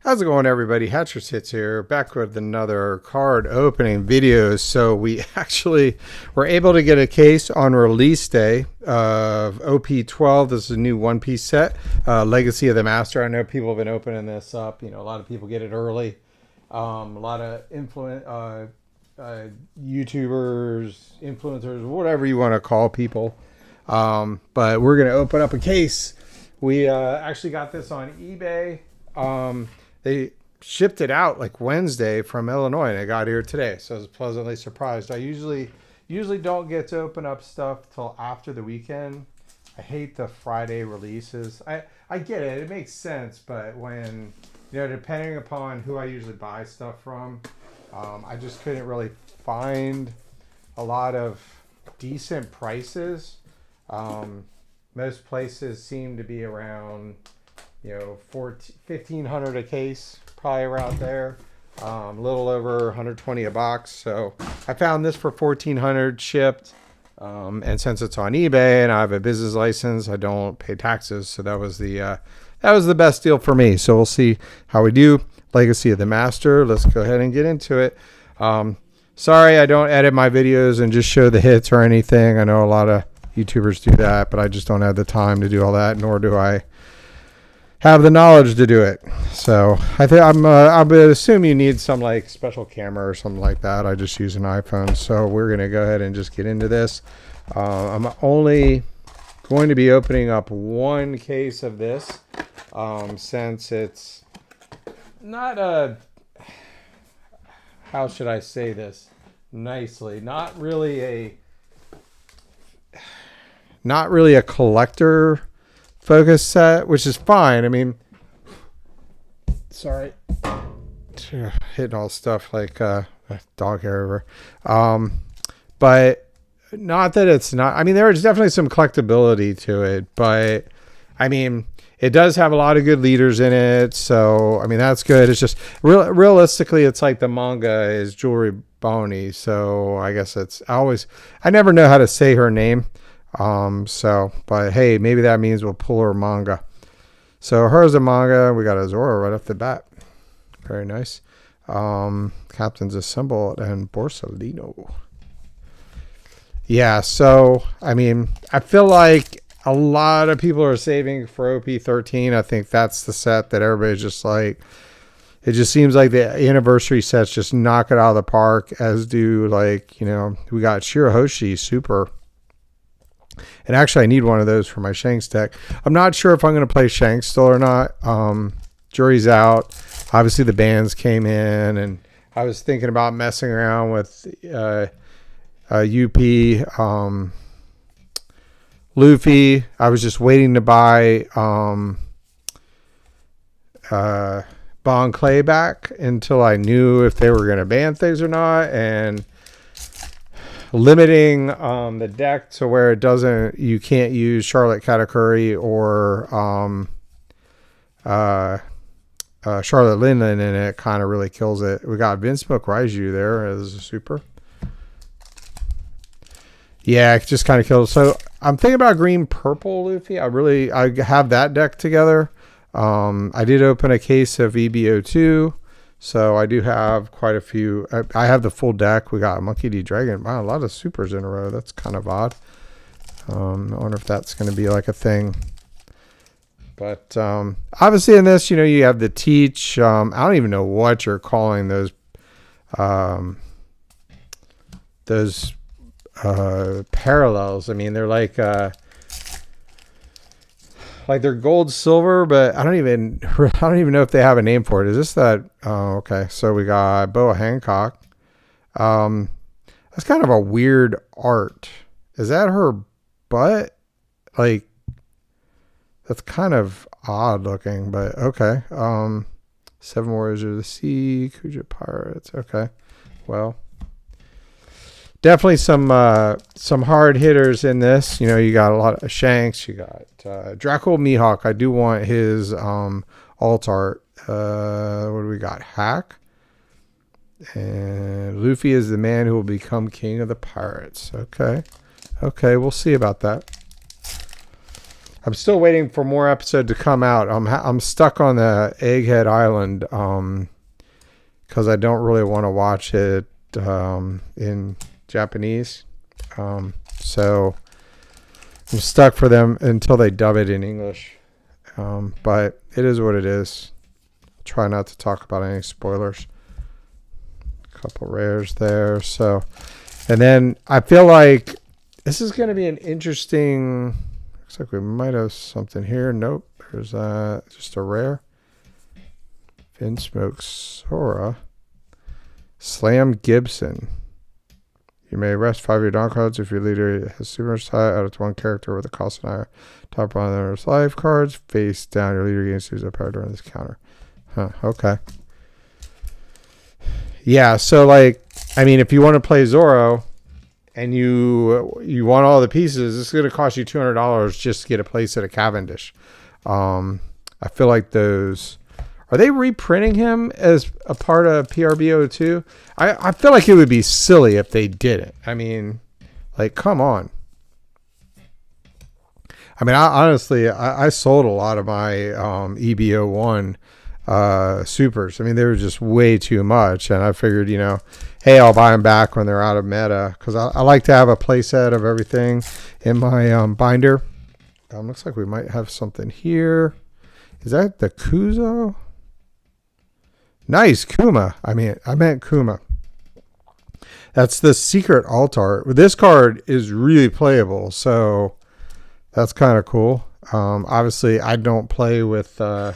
How's it going, everybody? Hatchers Hits here, back with another card opening video. So we actually were able to get a case on release day of OP12. This is a new one-piece set, Legacy of the Master. I know people have been opening this up. You know, a lot of people get it early. A lot of YouTubers, influencers, whatever you want to call people. But we're going to open up a case. We actually got this on eBay. They shipped it out like Wednesday from Illinois, and it got here today. So I was pleasantly surprised. I usually don't get to open up stuff till after the weekend. I hate the Friday releases. I get it. It makes sense. But when, you know, depending upon who I usually buy stuff from, I just couldn't really find a lot of decent prices. Most places seem to be around, you know, $1,500 a case, probably around there. A little over $120 a box. So I found this for $1,400 shipped. And since it's on eBay and I have a business license, I don't pay taxes. So that was the best deal for me. So we'll see how we do. Legacy of the Master. Let's go ahead and get into it. Sorry, I don't edit my videos and just show the hits or anything. I know a lot of YouTubers do that, but I just don't have the time to do all that, nor do I have the knowledge to do it. So I think I would assume you need some like special camera or something like that. I just use an iPhone. So we're going to go ahead and just get into this. I'm only going to be opening up one case of this, since it's not a, how should I say this nicely? Not really a collector focus set, which is fine. I mean, sorry, hitting all stuff like dog hair over. But not that it's not. I mean, there's definitely some collectability to it, but I mean, it does have a lot of good leaders in it. So I mean, that's good. It's just realistically, it's like the manga is Jewelry Boney. So I guess I never know how to say her name. But hey, maybe that means we'll pull her manga. So hers a manga. We got a Zora right off the bat. Very nice. Captain's Assembled and Borsalino. Yeah. So, I mean, I feel like a lot of people are saving for OP13. I think that's the set that everybody's just like, it just seems like the anniversary sets just knock it out of the park, as do, like, you know, we got Shirahoshi Super. And actually, I need one of those for my Shanks deck. I'm not sure if I'm going to play Shanks still or not. Jury's out. Obviously, the bans came in, and I was thinking about messing around with UP, Luffy. I was just waiting to buy Bon Clay back until I knew if they were going to ban things or not, and limiting the deck to where you can't use Charlotte Katakuri or Charlotte Linlin in it, kind of really kills it. We got Vinsmoke Raiju there as a super. Yeah, it just kind of kills. So I'm thinking about green purple Luffy. I have that deck together. I did open a case of EBO2. So I do have quite a few. I have the full deck. We got Monkey D. Dragon. Wow, a lot of supers in a row. That's kind of odd. I wonder if that's going to be like a thing. But obviously in this, you know, you have the Teach. I don't even know what you're calling those parallels. I mean, they're like they're gold, silver, but I don't even know if they have a name for it. Is this that? Oh, okay. So we got Boa Hancock. That's kind of a weird art. Is that her butt? Like, that's kind of odd looking, but okay. Seven Warriors of the Sea, Kuja Pirates. Okay. Well, definitely some hard hitters in this. You know, you got a lot of Shanks. You got Draco Mihawk. I do want his alt art. What do we got? Hack. And Luffy is the man who will become king of the pirates. Okay. Okay, we'll see about that. I'm still waiting for more episode to come out. I'm stuck on the Egghead Island because I don't really want to watch it in Japanese. So I'm stuck for them until they dub it in English. But it is what it is. Try not to talk about any spoilers. Couple rares there. So, and then I feel like this is going to be an interesting. Looks like we might have something here. Nope. There's just a rare. Vinsmoke Sora. Slam Gibson. You may rest 5 of your Dawn cards if your leader has super much tie out of one character with a cost and higher. Top on their life cards. Face down. Your leader gains 2 power during this counter. Huh. Okay. Yeah. So, like, I mean, if you want to play Zoro and you want all the pieces, it's going to cost you $200 just to get a place at a Cavendish. I feel like those. Are they reprinting him as a part of PRBO2? I feel like it would be silly if they didn't. I mean, like, come on. I mean, honestly, I sold a lot of my EBO1 supers. I mean, they were just way too much. And I figured, hey, I'll buy them back when they're out of meta. Because I like to have a play set of everything in my binder. Looks like we might have something here. Is that the Kuzo? Nice, Kuma. I meant Kuma. That's the secret altar. This card is really playable, so that's kind of cool. Obviously, I don't play with the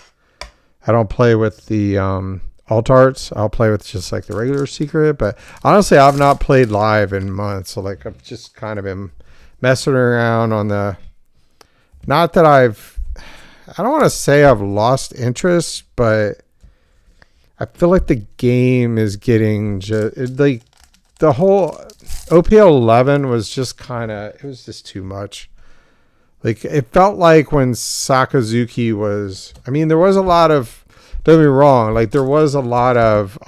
alt arts. I'll play with just like the regular secret. But honestly, I've not played live in months, so like I've just kind of been messing around on the. Not that I don't want to say I've lost interest, but I feel like the game is getting like the whole OP11 was just it was just too much. Like it felt like when Sakazuki was, I mean, there was a lot of, don't get me wrong, like there was a lot of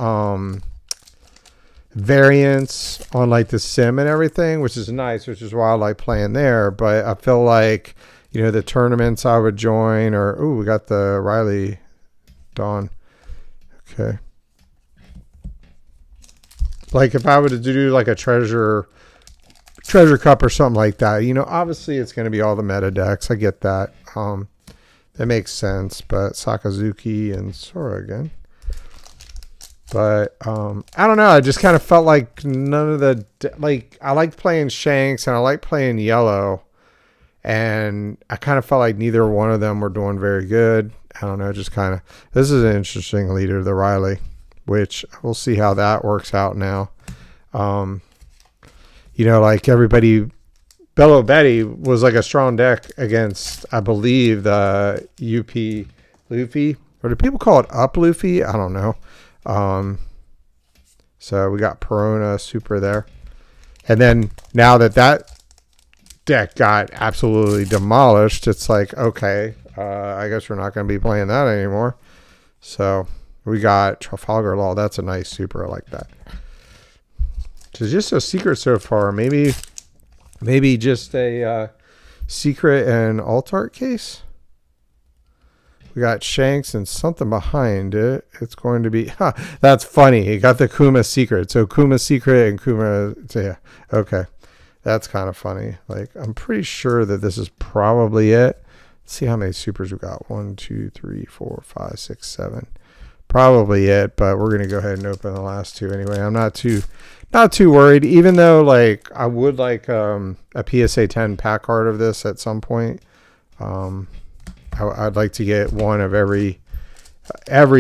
variants on like the sim and everything, which is nice, which is why I like playing there. But I feel like, the tournaments I would join, or we got the Riley Dawn. Okay. Like if I were to do like a treasure cup or something like that, obviously it's going to be all the meta decks. I get that. That makes sense. But Sakazuki and Sora again. But I don't know. I just kind of felt like none of the I liked playing Shanks and I liked playing Yellow. And I kind of felt like neither one of them were doing very good. I don't know, just kind of. This is an interesting leader, the Riley, which we'll see how that works out now. Like everybody, Bello Betty was like a strong deck against, I believe, the UP Luffy. Or do people call it Up Luffy? I don't know. So we got Perona Super there. And then now that deck got absolutely demolished, it's like, okay, I guess we're not going to be playing that anymore. So we got Trafalgar Law. That's a nice super. I like that. So just a secret so far. Maybe just a secret and alt art case. We got Shanks and something behind it. It's going to be, that's funny. You got the Kuma secret. So Kuma secret and Kuma, yeah, okay. That's kind of funny. Like, I'm pretty sure that this is probably it. Let's see how many supers we got. 1, 2, 3, 4, 5, 6, 7. Probably it, but we're gonna go ahead and open the last two anyway. I'm not too worried. Even though, like, I would like a PSA 10 pack card of this at some point. I'd like to get one of every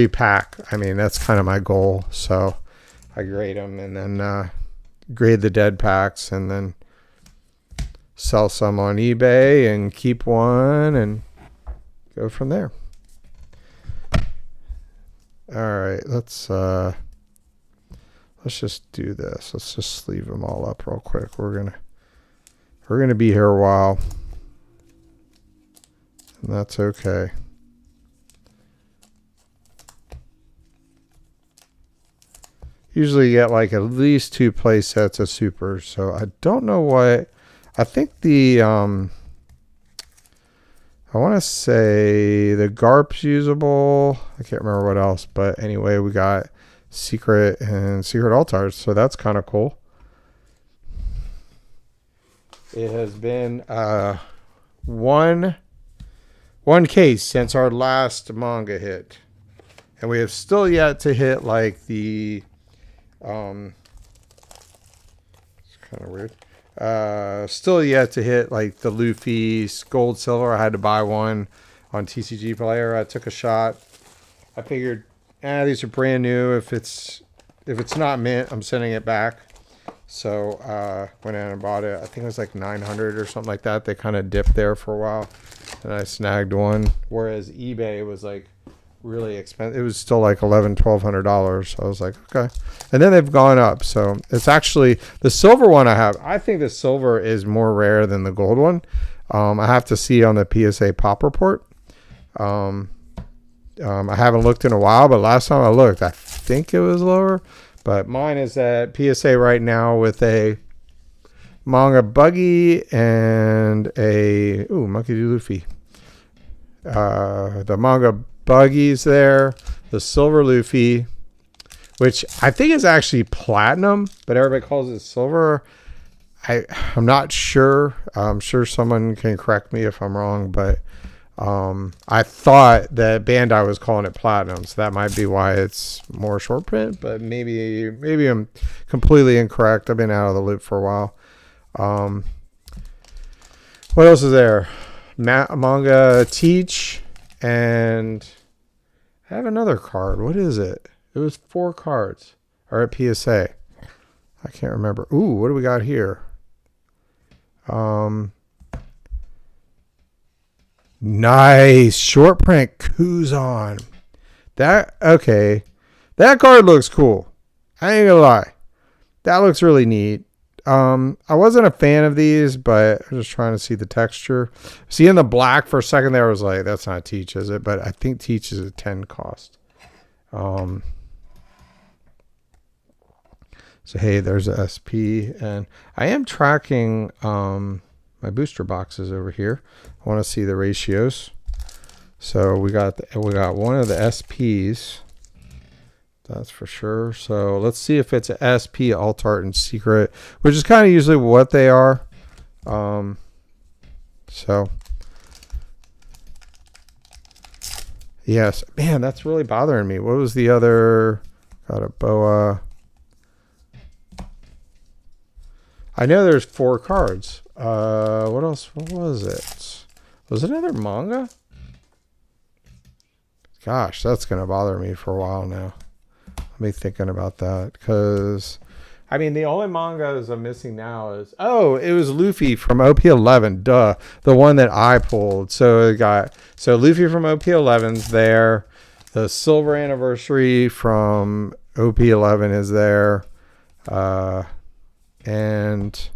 pack. I mean, that's kind of my goal. So I grade them and then grade the dead packs and then sell some on eBay and keep one and go from there. All right, let's just do this. Let's just leave them all up real quick. We're gonna be here a while, and that's okay. Usually get like at least 2 play sets of supers. So I don't know what. I think the I want to say the Garp's usable. I can't remember what else, but anyway, we got secret and secret altars, so that's kind of cool. It has been one case since our last manga hit, and we have still yet to hit like the it's kind of weird. Still yet to hit like the Luffy gold silver. I had to buy one on TCGPlayer. I took a shot. I figured, these are brand new. If it's not mint, I'm sending it back. So went in and bought it. I think it was like 900 or something like that. They kind of dipped there for a while, and I snagged one. Whereas eBay was like really expensive. It was still like $1,100-$1,200. So I was like, okay. And then they've gone up. So it's actually the silver one I have. I think the silver is more rare than the gold one. I have to see on the PSA pop report. I haven't looked in a while, but last time I looked, I think it was lower. But mine is at PSA right now with a manga buggy and a Monkey D. Luffy. The manga buggies there, the silver Luffy, which I think is actually platinum, but everybody calls it silver. I'm not sure. I'm sure someone can correct me if I'm wrong, but I thought that Bandai was calling it platinum, so that might be why it's more short print, but maybe I'm completely incorrect. I've been out of the loop for a while. What else is there? Manga Teach, and I have another card. What is it? It was 4 cards. Or at PSA. I can't remember. Ooh, what do we got here? Nice. Short print Kuzan. Okay. That card looks cool. I ain't gonna lie. That looks really neat. I wasn't a fan of these, but I'm just trying to see the texture. Seeing the black for a second there, I was like, that's not Teach, is it? But I think Teach is a 10 cost. So hey, there's a SP, and I am tracking my booster boxes over here. I want to see the ratios. So we got one of the SPs. That's for sure. So let's see if it's a SP, alt art, and secret, which is kind of usually what they are. So yes, man, that's really bothering me. What was the other? Got a boa. I know there's 4 cards. What else? What was it? Was it another manga? Gosh, that's gonna bother me for a while now. Me thinking about that, because I mean the only mangas I'm missing now is it was Luffy from OP11, duh, the one that I pulled. So it got Luffy from OP11's there, the silver anniversary from OP11 is there, and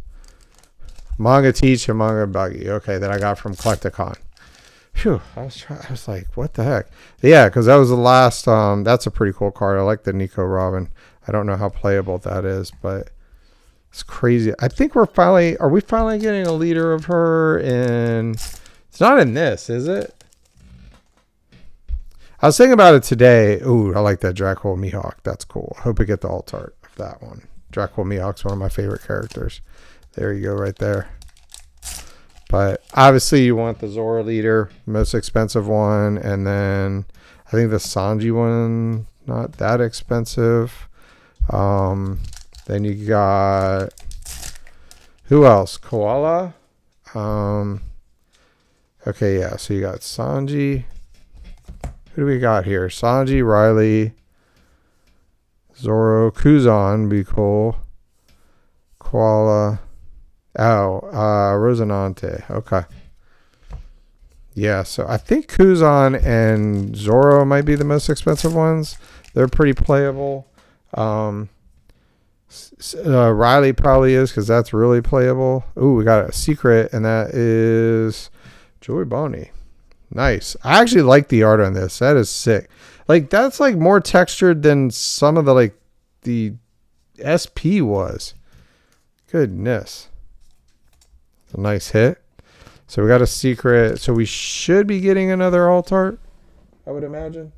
manga Teach and manga buggy. Okay, that I got from Collecticon. Phew, I was like, what the heck? Yeah, because that was the last. That's a pretty cool card. I like the Nico Robin. I don't know how playable that is, but it's crazy. I think are we finally getting a leader of her in? It's not in this, is it? I was thinking about it today. Ooh, I like that Dracula Mihawk. That's cool. I hope we get the alt art of that one. Dracula Mihawk's one of my favorite characters. There you go, right there. But obviously you want the Zora leader, most expensive one, and then I think the Sanji one, not that expensive. Then you got, who else? Koala. Okay, yeah. So you got Sanji. Who do we got here? Sanji, Riley, Zoro, Kuzan, be cool. Koala. Rosinante. Okay. Yeah, so I think Kuzan and Zoro might be the most expensive ones. They're pretty playable. Riley probably is, because that's really playable. Ooh, we got a secret, and that is Joey Boney. Nice. I actually like the art on this. That is sick. Like, that's like more textured than some of the SP was. Goodness. A nice hit. So we got a secret. So we should be getting another alt art, I would imagine.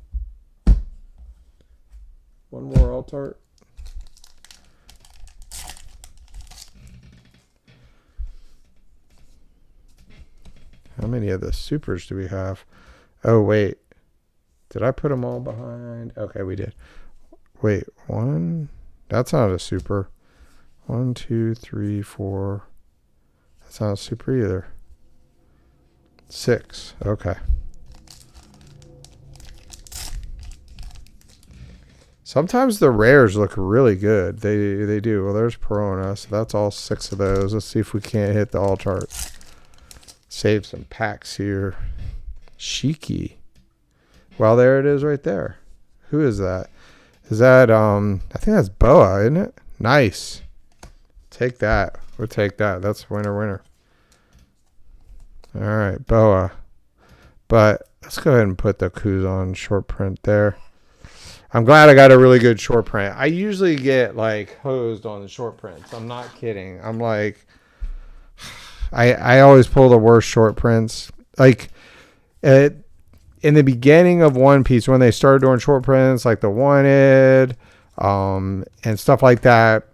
One more alt art. How many of the supers do we have? Oh, wait. Did I put them all behind? Okay, we did. Wait, one? That's not a super. 1, 2, 3, 4. That's not a super either. 6. Okay. Sometimes the rares look really good. They do. Well, there's Perona, so that's all 6 of those. Let's see if we can't hit the alt art. Save some packs here. Shiki. Well, there it is right there. Who is that? Is that, I think that's Boa, isn't it? Nice. Take that. We'll take that. That's winner. All right, Boa. But let's go ahead and put the Kuzan short print there. I'm glad I got a really good short print. I usually get like hosed on the short prints. I'm not kidding. I'm like, I always pull the worst short prints. Like in the beginning of One Piece, when they started doing short prints, like the Wanted, and stuff like that.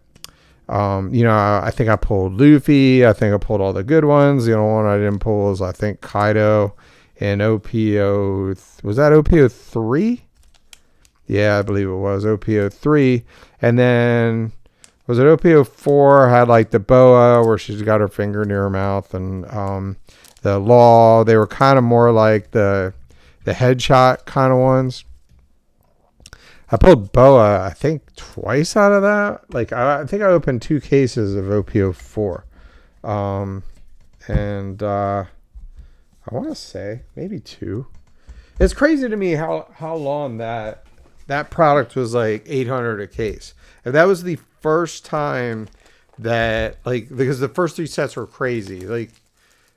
I think I pulled Luffy. I think I pulled all the good ones. The only one I didn't pull was I think Kaido and OP0. Was that OP03? Yeah, I believe it was OP03. And then was it OP04? Had like the Boa where she's got her finger near her mouth, and the Law. They were kind of more like the headshot kind of ones. I pulled Boa, I think, twice out of that. Like, I think I opened 2 cases of OP04. I want to say maybe 2. It's crazy to me how long that product was like $800 a case. And that was the first time that, like, because the first 3 sets were crazy. Like,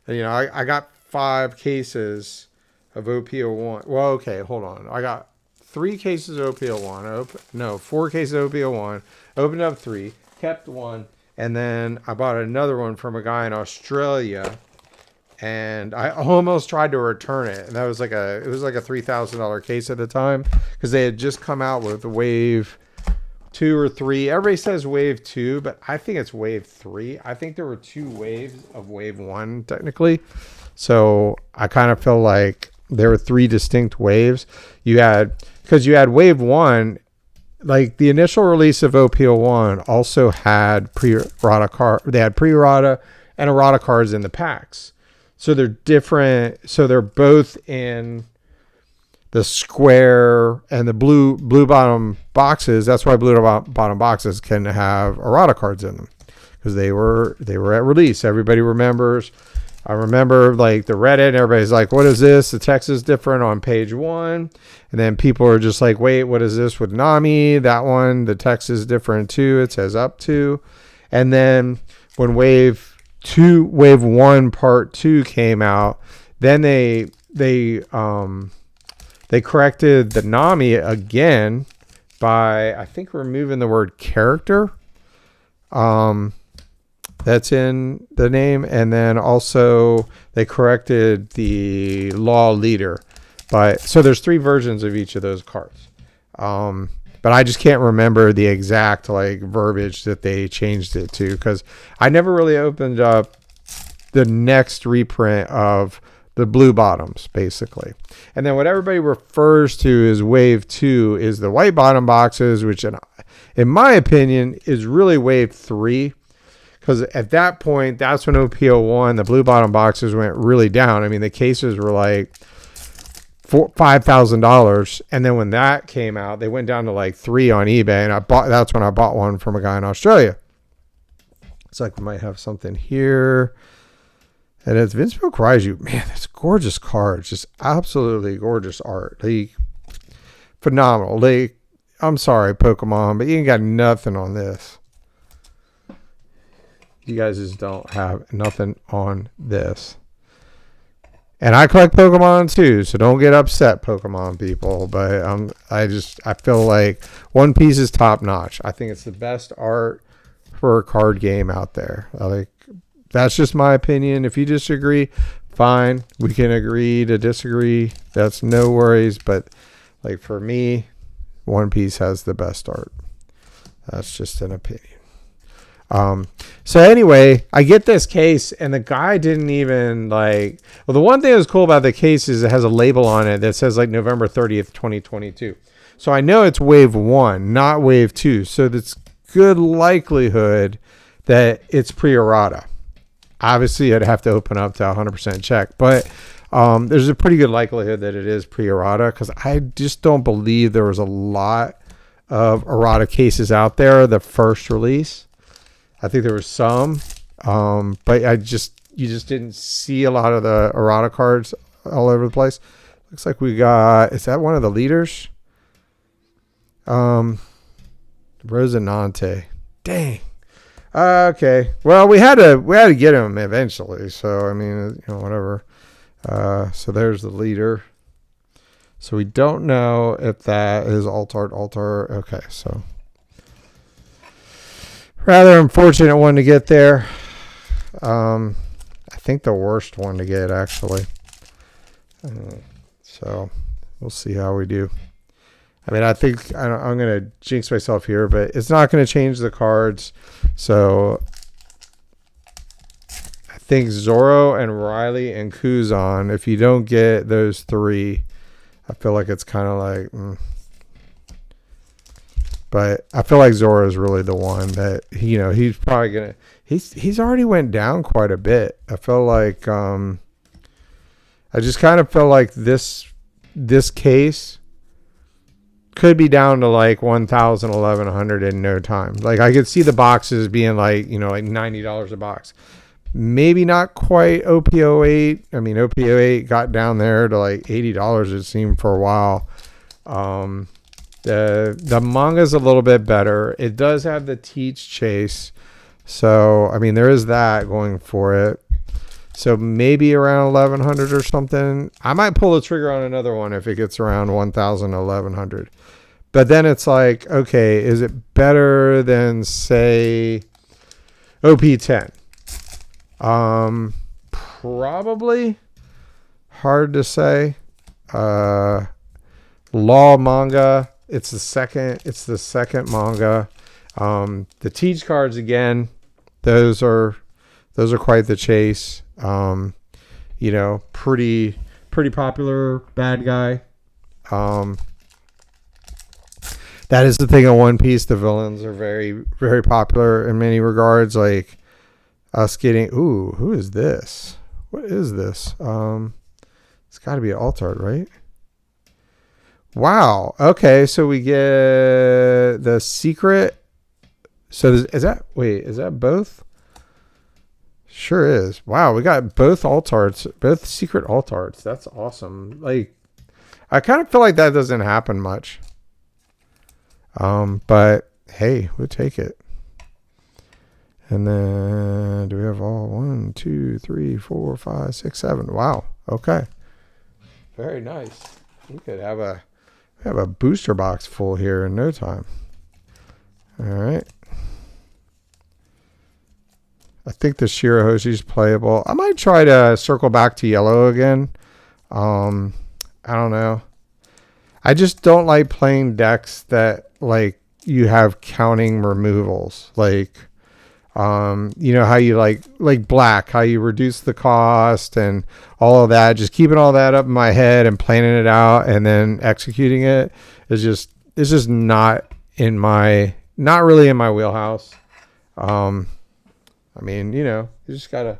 I got 5 cases of OP01. Well, okay, hold on. I got 3 cases of OP01. 4 cases of OP01. Opened up 3, kept 1, and then I bought another one from a guy in Australia, and I almost tried to return it. And that was like it was like a $3,000 case at the time, because they had just come out with wave 2 or 3. Everybody says wave 2, but I think it's wave 3. I think there were 2 waves of wave 1 technically. So I kind of feel like there were 3 distinct waves. Because you had wave 1, like the initial release of OP01 also had pre-errata card. They had pre-errata and errata cards in the packs. So they're different. So they're both in the square and the blue bottom boxes. That's why blue bottom boxes can have errata cards in them, because they were at release. Everybody remembers. I remember like the Reddit, everybody's like, what is this? The text is different on page 1. And then people are just like, wait, what is this with Nami? That one, the text is different too. It says up to. And then when wave 1 part 2 came out, then they corrected the Nami again by, I think, removing the word character. That's in the name. And then also they corrected the Law leader. So there's 3 versions of each of those cards. But I just can't remember the exact like verbiage that they changed it to, because I never really opened up the next reprint of the blue bottoms, basically. And then what everybody refers to as wave 2 is the white bottom boxes, which in my opinion is really wave 3. Because at that point, that's when OP01, the blue bottom boxes went really down. I mean, the cases were like $5,000. And then when that came out, they went down to like 3 on eBay. And that's when I bought one from a guy in Australia. It's like we might have something here. And it's Vince Kaiju. Man, that's gorgeous cards. Just absolutely gorgeous art. Like, phenomenal. Like, I'm sorry, Pokemon, but you ain't got nothing on this. You guys just don't have nothing on this. And I collect Pokemon too, so don't get upset, Pokemon people. But I feel like One Piece is top notch. I think it's the best art for a card game out there. Like, that's just my opinion. If you disagree, fine. We can agree to disagree. That's no worries. But like for me, One Piece has the best art. That's just an opinion. So anyway, I get this case and the guy didn't even like, well, the one thing that was cool about the case is it has a label on it that says like November 30th, 2022. So I know it's wave 1, not wave 2. So that's good likelihood that it's pre-errata. Obviously I'd have to open up to 100% check, but there's a pretty good likelihood that it is pre-errata because I just don't believe there was a lot of errata cases out there the first release. I think there was some, but you just didn't see a lot of the errata cards all over the place. Looks like we got, is that one of the leaders? Rosinante. Dang. Okay. Well, we had to get him eventually. So I mean, whatever. So there's the leader. So we don't know if that is altar. Okay, so. Rather unfortunate one to get there. I think the worst one to get, actually. So we'll see how we do. I mean, I think I'm going to jinx myself here, but it's not going to change the cards. So I think Zoro and Riley and Kuzan, if you don't get those 3, I feel like it's kind of like... But I feel like Zoro is really the one that, he's probably going to... He's already went down quite a bit. I feel like... I just kind of feel like this case could be down to like 1,000, 1,100 in no time. Like I could see the boxes being like, like $90 a box. Maybe not quite OP08. I mean, OP08 got down there to like $80 it seemed for a while. The manga's a little bit better. It does have the Teach Chase. So, I mean, there is that going for it. So maybe around 1,100 or something. I might pull the trigger on another one if it gets around 1,000 or 1,100. But then it's like, okay, is it better than, say, OP10? Probably. Hard to say. Law manga. It's the second manga. The Teach cards again. Those are quite the chase. Pretty popular bad guy. That is the thing on One Piece. The villains are very, very popular in many regards. Like us getting, ooh, who is this? What is this? It's got to be an alt-art, right? Wow. Okay, so we get the secret. So is that both? Sure is. Wow, we got both alt-arts, both secret alt-arts. That's awesome. Like, I kind of feel like that doesn't happen much. But hey, we'll take it. And then do we have all 1, 2, 3, 4, 5, 6, 7? Wow. Okay. Very nice. We could have a booster box full here in no time. All right. I think the Shirahoshi's playable. I might try to circle back to yellow again. I don't know. I just don't like playing decks that like you have counting removals. Like, how you like black, how you reduce the cost and all of that. Just keeping all that up in my head and planning it out and then executing it is just not really in my wheelhouse. I mean, you gotta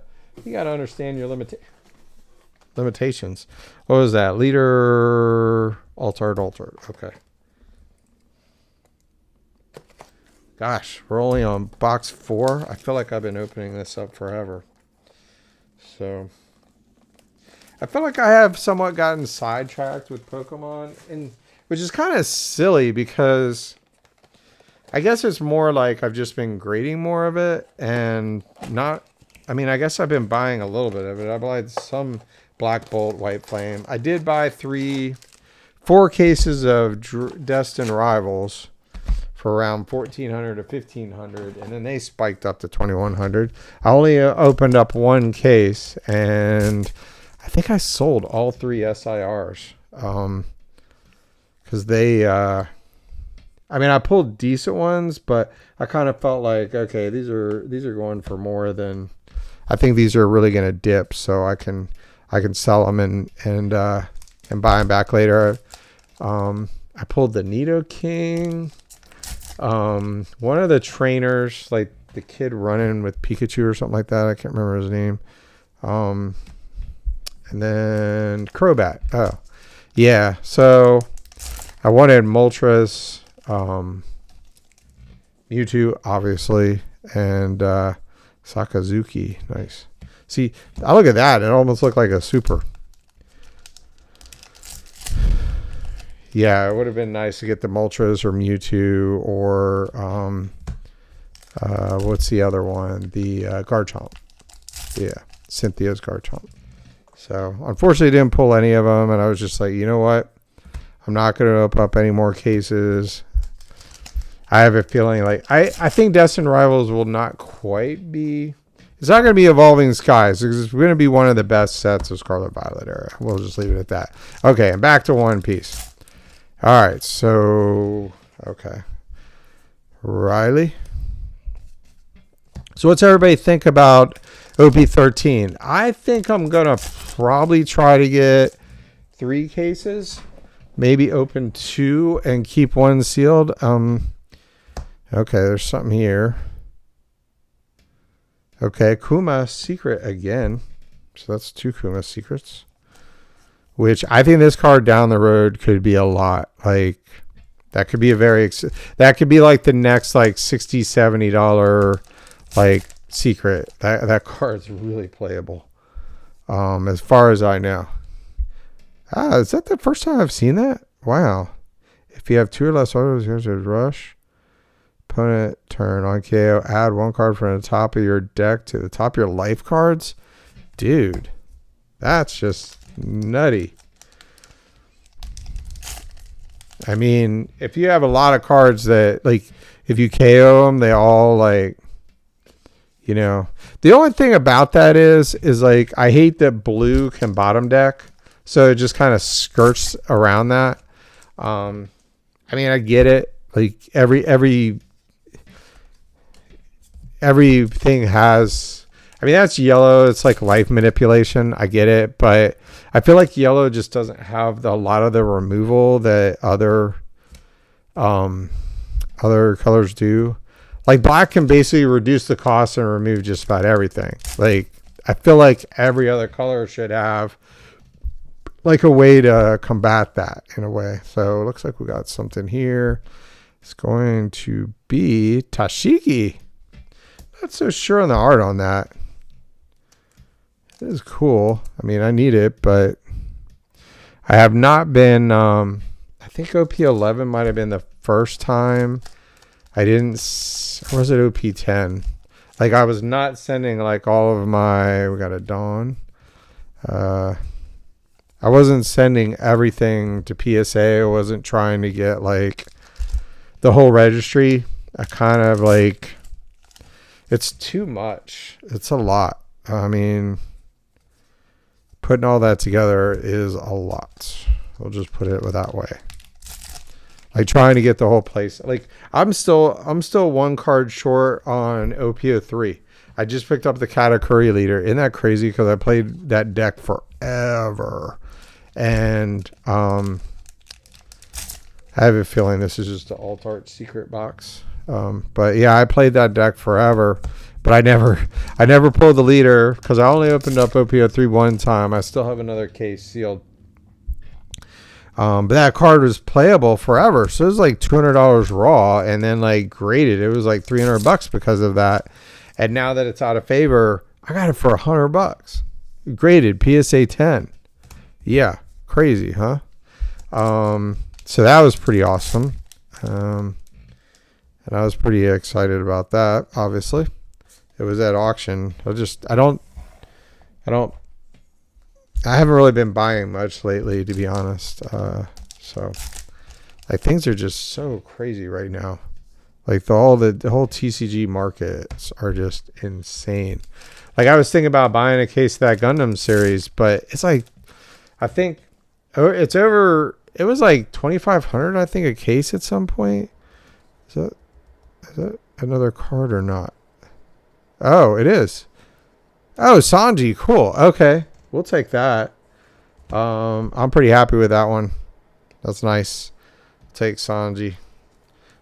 understand your limitations. What was that? Leader, altered. Okay. Gosh, we're only on box 4. I feel like I've been opening this up forever. So, I feel like I have somewhat gotten sidetracked with Pokemon, which is kind of silly because I guess it's more like I've just been grading more of it and not... I mean, I guess I've been buying a little bit of it. I bought some Black Bolt, White Flame. I did buy 4 cases of Destined Rivals for around 1,400 to 1,500, and then they spiked up to 2,100. I only opened up 1 case, and I think I sold all 3 SIRs. Because they, I mean, I pulled decent ones, but I kind of felt like, okay, these are going for more than, I think these are really going to dip, so I can sell them and buy them back later. I pulled the Nido King. One of the trainers, like the kid running with Pikachu or something like that. I can't remember his name. And then Crobat. Oh, yeah. So I wanted Moltres, Mewtwo, obviously, and Sakazuki. Nice. See, I look at that. It almost looked like a super. Yeah, it would have been nice to get the Moltres or Mewtwo or what's the other one? The Garchomp. Yeah, Cynthia's Garchomp. So unfortunately, didn't pull any of them, and I was just like, you know what? I'm not going to open up any more cases. I have a feeling like I think Destined Rivals will not quite be. It's not going to be Evolving Skies. It's going to be one of the best sets of Scarlet Violet era. We'll just leave it at that. Okay, and back to One Piece. All right, so okay, Riley. So what's everybody think about OP13? I think I'm gonna probably try to get 3 cases, maybe open 2 and keep 1 sealed. Okay, there's something here. Okay, Kuma Secret again. So that's 2 Kuma Secrets. Which I think this card down the road could be a lot. Like, that could be a that could be like the next like $60, $70 like secret. That card's really playable. As far as I know. Is that the first time I've seen that? Wow. If you have 2 or less autos, here's a rush. Opponent turn on KO. Add 1 card from the top of your deck to the top of your life cards. Dude, that's just nutty. I mean, if you have a lot of cards that, like, if you KO them, they all, like, you know. The only thing about that is like, I hate that blue can bottom deck. So it just kind of skirts around that. I mean, I get it. Like, everything has, I mean, that's yellow. It's like life manipulation. I get it. But I feel like yellow just doesn't have a lot of the removal that other colors do. Like, black can basically reduce the cost and remove just about everything. Like, I feel like every other color should have like a way to combat that in a way. So it looks like we got something here. It's going to be Tashigi. Not so sure on the art on that. It is cool. I mean, I need it, but I have not been, I think OP11 might have been the first time I didn't, or was it OP10? Like, I was not sending like all of my, we got a Dawn. I wasn't sending everything to PSA. I wasn't trying to get like the whole registry. I kind of like, it's too much. It's a lot. I mean, putting all that together is a lot. We'll just put it that way. Like, trying to get the whole place. Like, I'm still 1 card short on OP03. I just picked up the Katakuri leader. Isn't that crazy? Because I played that deck forever. And I have a feeling this is just an alt art secret box. But yeah, I played that deck forever. But I never pulled the leader because I only opened up OP03 1 time. I still have another case sealed. But that card was playable forever. So it was like $200 raw and then like graded. It was like $300 because of that. And now that it's out of favor, I got it for $100. Graded PSA 10. Yeah. Crazy, huh? So that was pretty awesome. And I was pretty excited about that, obviously. It was at auction. I haven't really been buying much lately, to be honest. So like, things are just so crazy right now. Like, the whole TCG markets are just insane. Like I was thinking about buying a case of that Gundam series, but it's like, I think it's over. It was like 2,500, I think, a case at some point. Is that another card or not? Oh, it is. Oh, Sanji, cool. Okay, we'll take that. I'm pretty happy with that one. That's nice. Take Sanji.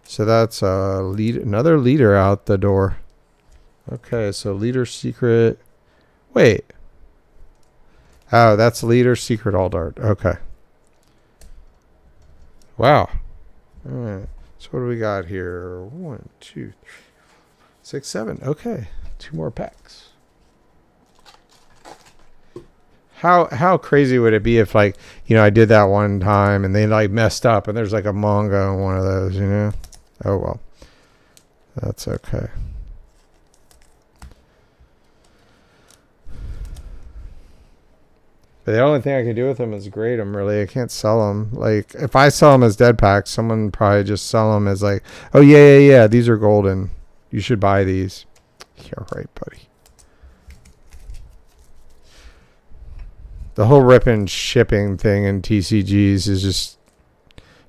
So that's another leader out the door. Okay, so leader secret. Wait. Oh, that's leader secret all dart. Okay. Wow. All right. So what do we got here? 1, 2, 3, 6, 7. Okay. 2 more packs. How crazy would it be if, like, you know, I did that one time and they like messed up and there's like a manga on one of those, you know? Oh well. That's okay. But the only thing I can do with them is grade them, really. I can't sell them. Like, if I sell them as dead packs, someone would probably just sell them as like, oh, yeah, these are golden. You should buy these. Yeah, right, buddy. The whole rip and shipping thing in TCGs is just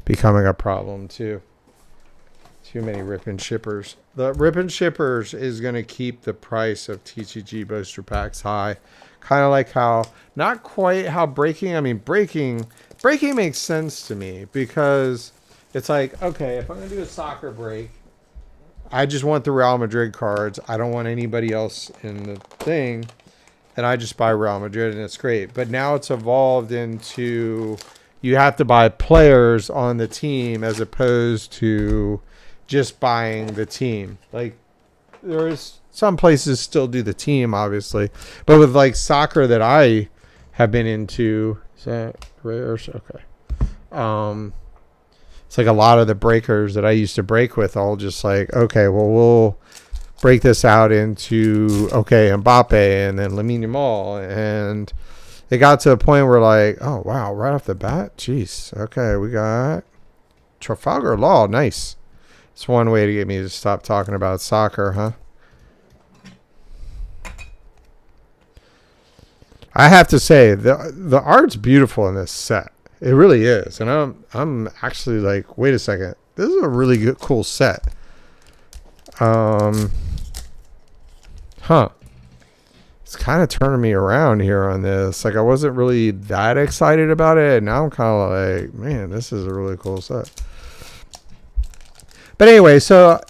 becoming a problem, too. Too many rip and shippers. The rip and shippers is going to keep the price of TCG booster packs high. Kind of like how, not quite how breaking, I mean, breaking makes sense to me because it's like, okay, if I'm going to do a soccer break, I just want the Real Madrid cards. I don't want anybody else in the thing. And I just buy Real Madrid and it's great. But now it's evolved into you have to buy players on the team as opposed to just buying the team. Like, there's some places still do the team, obviously. But with like soccer that I have been into, is that rare? Okay. It's like a lot of the breakers that I used to break with, all just like, okay, well, we'll break this out into, okay, Mbappe and then Lamine Yamal. And it got to a point where like, oh, wow, right off the bat, jeez. Okay, we got Trafalgar Law. Nice. It's one way to get me to stop talking about soccer, huh? I have to say, the art's beautiful in this set. It really is. And I'm actually like, wait a second. This is a really good, cool set. It's kind of turning me around here on this. Like, I wasn't really that excited about it. And now I'm kind of like, man, this is a really cool set. But anyway, so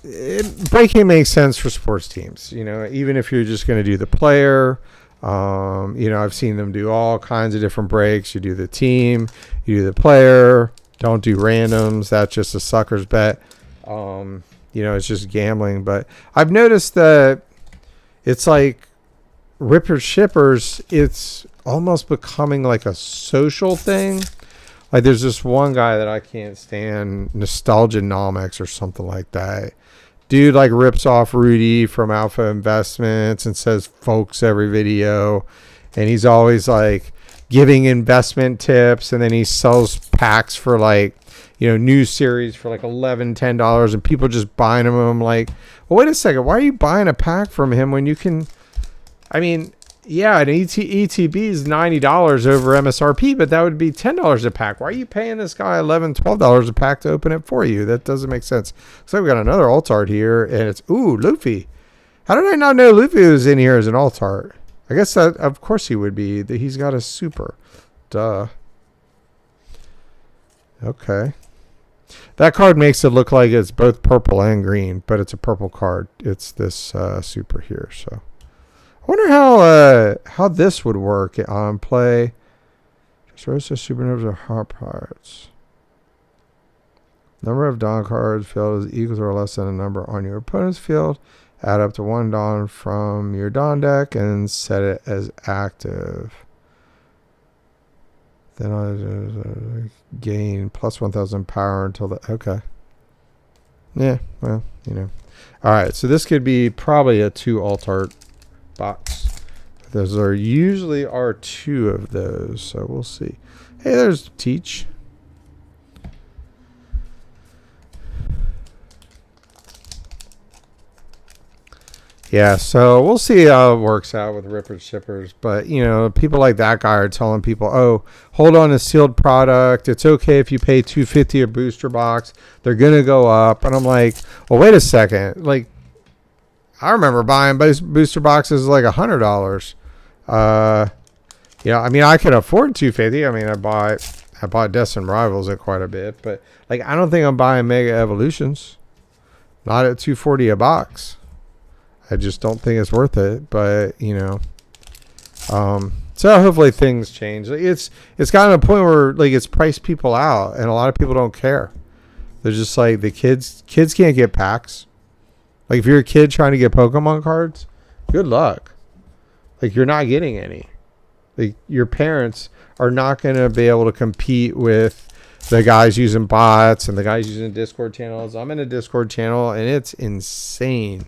breaking makes sense for sports teams. You know, even if you're just going to do the player, you know, I've seen them do all kinds of different breaks. You do the team, you do the player. Don't do randoms. That's just a sucker's bet. You know, it's just gambling. But I've noticed that it's like Ripper Shippers, it's almost becoming like a social thing. Like, there's this one guy that I can't stand, Nostalgianomics or something like that. Dude, like, rips off Rudy from Alpha Investments and says folks every video. And he's always, like, giving investment tips. And then he sells packs for, like, you know, new series for, like, $11, $10. And people just buying them. I'm like, well, wait a second. Why are you buying a pack from him when you can... I mean... Yeah, an ETB is $90 over MSRP, but that would be $10 a pack. Why are you paying this guy $11, $12 a pack to open it for you? That doesn't make sense. So we got another alt art here, and it's, ooh, Luffy. How did I not know Luffy was in here as an alt art? I guess that, of course he would be. He's got a super. Duh. Okay. That card makes it look like it's both purple and green, but it's a purple card. It's this super here, so. I wonder how this would work on play. Just roast the supernovas or hot parts. Number of dawn cards field is equal to or less than a number on your opponent's field. Add up to 1 dawn from your dawn deck and set it as active. Then I gain plus 1,000 power until the... Okay. Yeah, well, you know. All right, so this could be probably a 2 alt art box. Those are usually are 2 of those, so we'll see. Hey, there's Teach. Yeah, so we'll see how it works out with rippers shippers. But you know, people like that guy are telling people, "Oh, hold on to sealed product. It's okay if you pay $250 a booster box. They're gonna go up." And I'm like, "Well, wait a second. Like, I remember buying booster boxes like $100. Yeah, I mean, I could afford 250. I mean, I bought Destin Rivals at quite a bit, but like, I don't think I'm buying Mega Evolutions. Not at 240 a box. I just don't think it's worth it. But you know, so hopefully things change. Like, it's gotten to a point where like it's priced people out, and a lot of people don't care. They're just like the kids can't get packs. Like if you're a kid trying to get Pokemon cards, good luck. Like you're not getting any. Like your parents are not going to be able to compete with the guys using bots and the guys using Discord channels. I'm in a Discord channel and it's insane.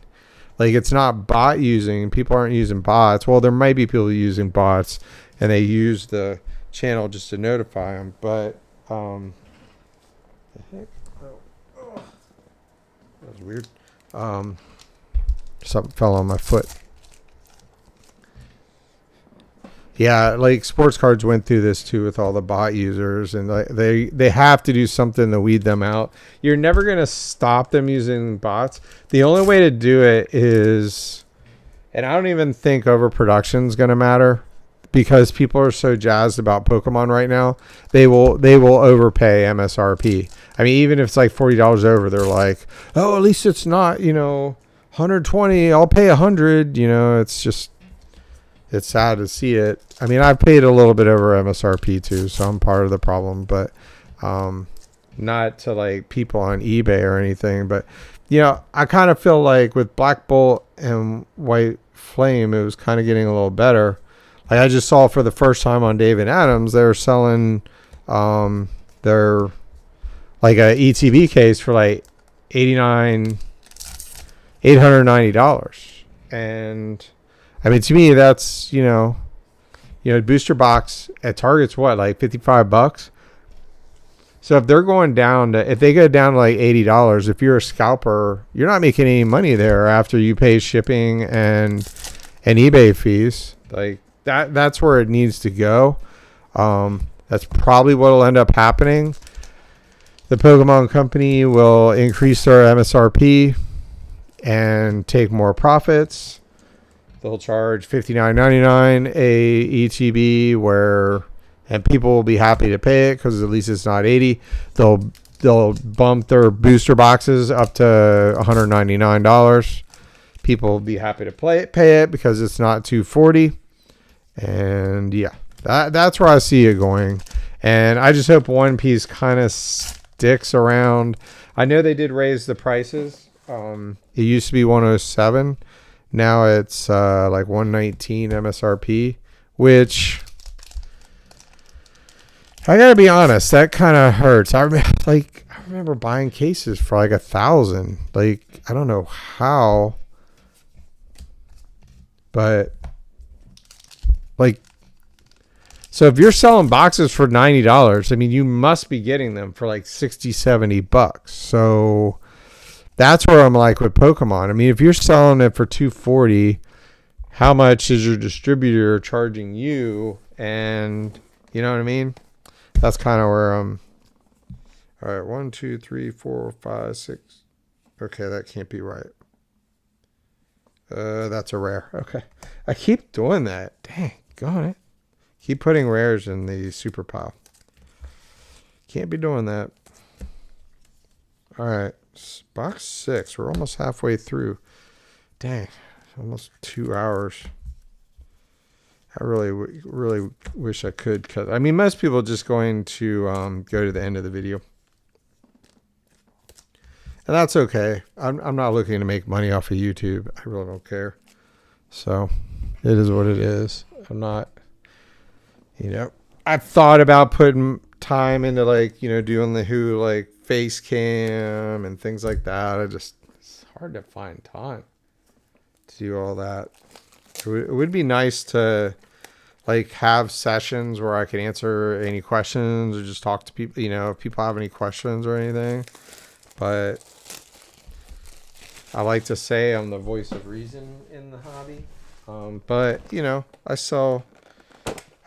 Like it's not bot using. People aren't using bots. Well, there might be people using bots and they use the channel just to notify them. But the heck? Oh, that was weird. Something fell on my foot. Yeah, like sports cards went through this too with all the bot users, and they have to do something to weed them out. You're never gonna stop them using bots. The only way to do it is, and I don't even think overproduction is gonna matter because people are so jazzed about Pokemon right now. They will overpay MSRP. I mean, even if it's like $40 over, they're like, oh, at least it's not 120. I'll pay 100. It's just. It's sad to see it. I mean, I've paid a little bit over MSRP too, so I'm part of the problem, but not to like people on eBay or anything. But I kind of feel like with Black Bolt and White Flame, it was kind of getting a little better. Like I just saw for the first time on Dave and Adams, they were selling their like a ETB case for like $890, and I mean, to me, that's, booster box at Target's what, like $55? So if they're going down if they go down to like $80, if you're a scalper, you're not making any money there after you pay shipping and eBay fees. Like that's where it needs to go. That's probably what will end up happening. The Pokemon Company will increase their MSRP and take more profits. They'll charge $59.99 a ETB and people will be happy to pay it because at least it's not $80. They'll bump their booster boxes up to $199. People will be happy to pay it because it's not $240. And yeah, that's where I see it going. And I just hope One Piece kind of sticks around. I know they did raise the prices. It used to be 107. Now it's like 119 MSRP, which I gotta be honest, that kind of hurts. I remember buying cases for like 1,000. Like I don't know how, but like, so if you're selling boxes for $90, I mean you must be getting them for like $60-$70. So. That's where I'm like with Pokemon. I mean, if you're selling it for $240, how much is your distributor charging you? And you know what I mean? That's kind of where I'm. All right, 1, 2, 3, 4, 5, 6. Okay, that can't be right. That's a rare. Okay, I keep doing that. Dang, go on it. Keep putting rares in the super pile. Can't be doing that. All right. Box 6. We're almost halfway through. Dang, almost 2 hours. I really wish I could cut. I mean, most people are just going to go to the end of the video, and that's okay. I'm not looking to make money off of YouTube. I really don't care. So it is what it is. I'm not. I've thought about putting time into doing the Who face cam and things like that. It's hard to find time to do all that. It would be nice to have sessions where I could answer any questions or just talk to people, if people have any questions or anything. But I like to say I'm the voice of reason in the hobby. But you know, I sell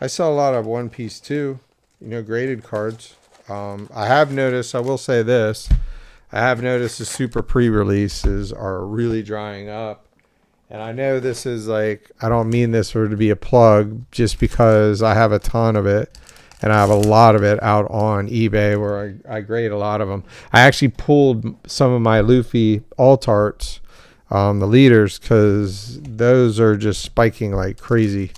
a lot of One Piece too. You know, graded cards. I have noticed. I will say this. I have noticed the super pre-releases are really drying up. And I know this is like, I don't mean this for to be a plug just because I have a ton of it and I have a lot of it out on eBay where I grade a lot of them. I actually pulled some of my Luffy alt arts, the leaders, because those are just spiking like crazy.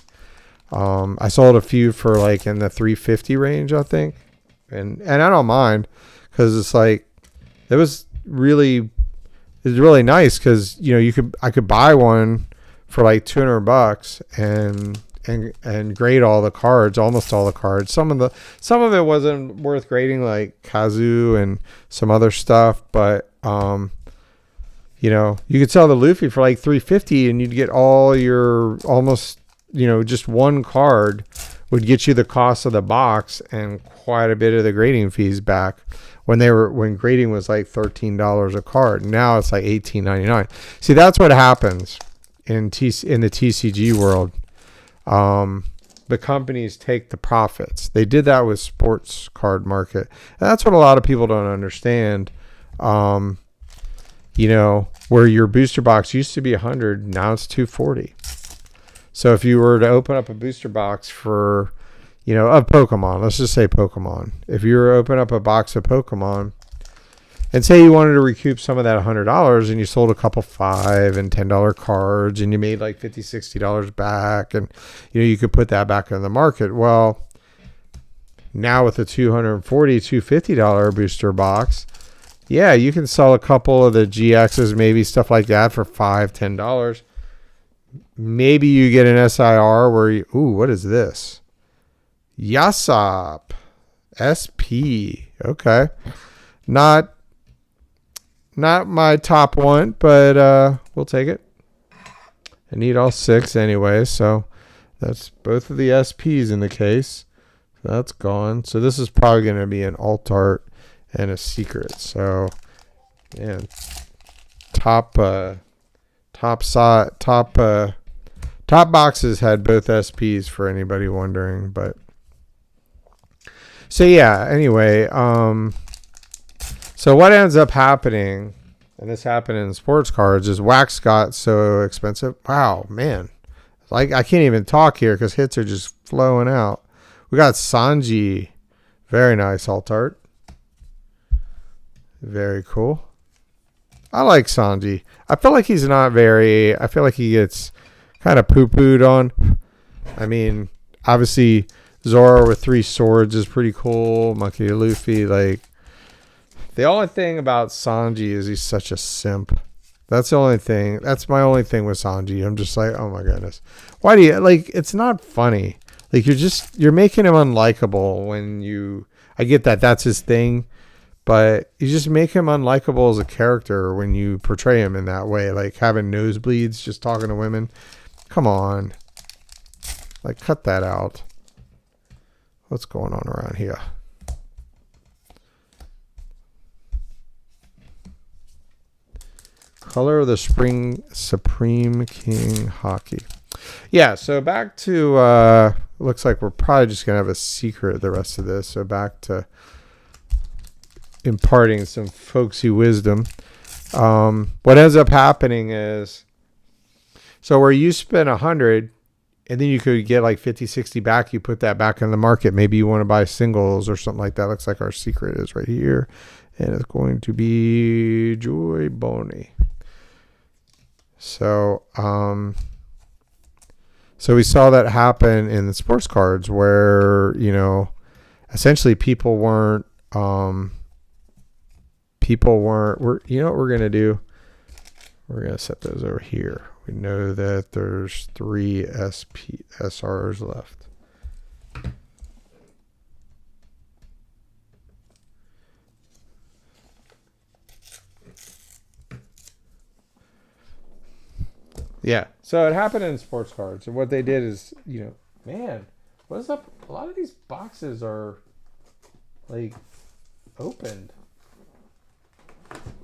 I sold a few for like in the 350 range, I think. And I don't mind because it's like, it was really nice because you know I could buy one for like $200 and grade all the cards, almost all the cards. Some of it wasn't worth grading, like Kazu and some other stuff, but you know, you could sell the Luffy for like 350 and you'd get all your almost, you know, just one card would get you the cost of the box and quite a bit of the grading fees back. When grading was like $13 a card. Now it's like $18.99. See, that's what happens in the TCG world. The companies take the profits. They did that with sports card market. And that's what a lot of people don't understand. You know, where your booster box used to be 100, now it's 240. So if you were to open up a booster box for, you know, of Pokemon, let's just say Pokemon. If you were to open up a box of Pokemon and say you wanted to recoup some of that $100 and you sold a couple $5 and $10 cards and you made like $50, $60 back, and you know, you could put that back in the market. Well, now with the $240, $250 booster box, yeah, you can sell a couple of the GXs, maybe stuff like that for $5, $10. Maybe you get an SIR where you, ooh, what is this? Yasop SP. Okay. Not my top one, but we'll take it. I need all 6 anyway, so that's both of the SPs in the case. So that's gone. So this is probably going to be an alt art and a secret. So, man, top boxes had both SPs for anybody wondering, but so yeah, anyway, so what ends up happening, and this happened in sports cards, is wax got so expensive. Wow, man. Like, I can't even talk here because hits are just flowing out. We got Sanji. Very nice alt art. Very cool. I like Sanji. I feel like he's not very... I feel like he gets kind of poo-pooed on. I mean, obviously, Zoro with 3 swords is pretty cool. Monkey Luffy, like... The only thing about Sanji is he's such a simp. That's the only thing. That's my only thing with Sanji. I'm just like, oh my goodness. Why do you... Like, it's not funny. Like, you're making him unlikable when you... I get that that's his thing. But you just make him unlikable as a character when you portray him in that way. Like having nosebleeds, just talking to women. Come on. Like, cut that out. What's going on around here? Color of the Spring Supreme King Hockey. Yeah, so back to... looks like we're probably just going to have a secret the rest of this. So back to... imparting some folksy wisdom. What ends up happening is, so where you spend 100 and then you could get like 50, 60 back, you put that back in the market. Maybe you want to buy singles or something like that. Looks like our secret is right here, and it's going to be Joy Boney. So so we saw that happen in the sports cards where, you know, essentially people weren't you know what we're going to do? We're going to set those over here. We know that there's 3 SRs left. Yeah. So it happened in sports cards. And what they did is, you know, man, what's up? A lot of these boxes are like opened.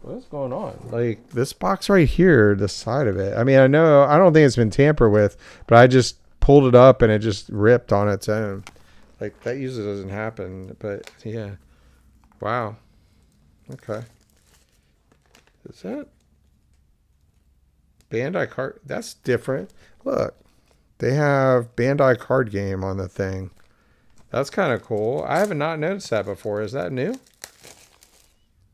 what's going on? Like this box right here, the side of it. I mean, I don't think it's been tampered with, but I just pulled it up and it just ripped on its own. Like that usually doesn't happen, but yeah. Wow. Okay. Is that Bandai card? That's different. Look, they have Bandai card game on the thing. That's kind of cool. I haven't not noticed that before. Is that new?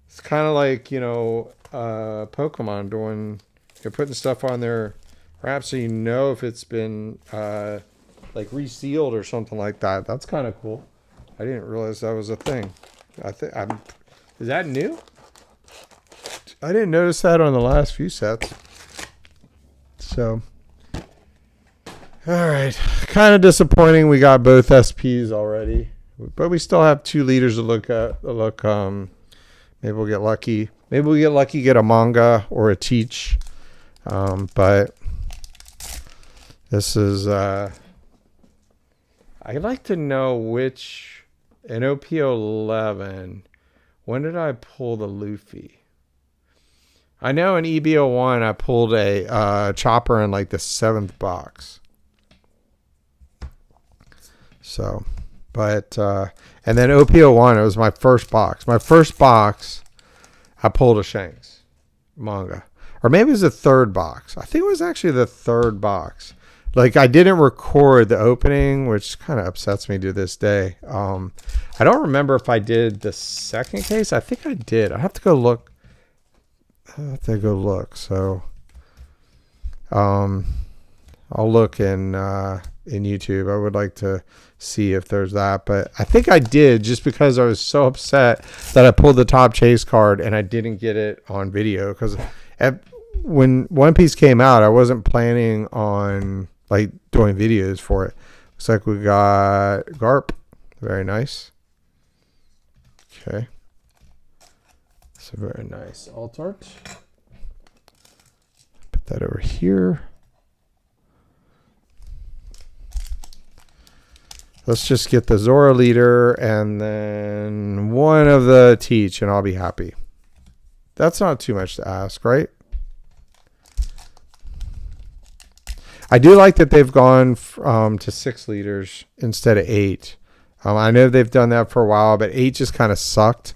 It's kind of like, Pokemon doing, you're putting stuff on their wrap so you know if it's been like resealed or something like that. That's kind of cool. I didn't realize that was a thing. Is that new? I didn't notice that on the last few sets. So, all right. Kind of disappointing. We got both SPs already, but we still have 2 leaders to look at. Maybe we'll get lucky. Maybe we get lucky, get a manga or a teach. But this is, I'd like to know which, in OP11, when did I pull the Luffy? I know in EB01 I pulled a chopper in like the 7th box. So, but, and then OP01, it was my first box. My first box, I pulled a Shanks manga. Or maybe it was the 3rd box. I think it was actually the 3rd box. Like, I didn't record the opening, which kind of upsets me to this day. I don't remember if I did the 2nd case. I think I did. I have to go look. So, I'll look in YouTube. I would like to see if there's that, but I think I did, just because I was so upset that I pulled the top chase card and I didn't get it on video, because when One Piece came out, I wasn't planning on like doing videos for it. Looks like we got Garp. Very nice. Okay. So very nice alt art. Put that over here. Let's just get the Zora leader and then one of the teach, and I'll be happy. That's not too much to ask, right? I do like that they've gone to 6 leaders instead of 8. I know they've done that for a while, but 8 just kind of sucked.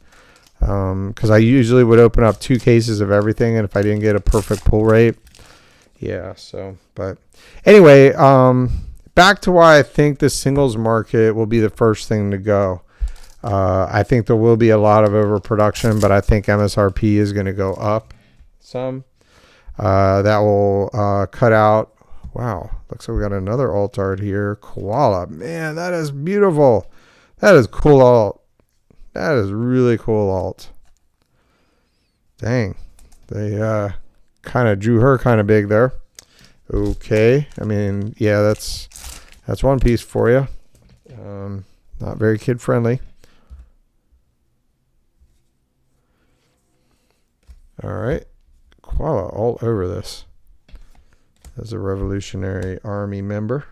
Because I usually would open up 2 cases of everything, and if I didn't get a perfect pull rate, yeah. So, but anyway, back to why I think the singles market will be the first thing to go. I think there will be a lot of overproduction, but I think MSRP is going to go up some. That will cut out. Wow, looks like we got another alt art here. Koala, man, that is beautiful. That is cool alt. That is really cool alt. Dang, they kind of drew her kind of big there. Okay, I mean, yeah, that's One Piece for you. Not very kid friendly. All right, koala all over this. As a Revolutionary Army member.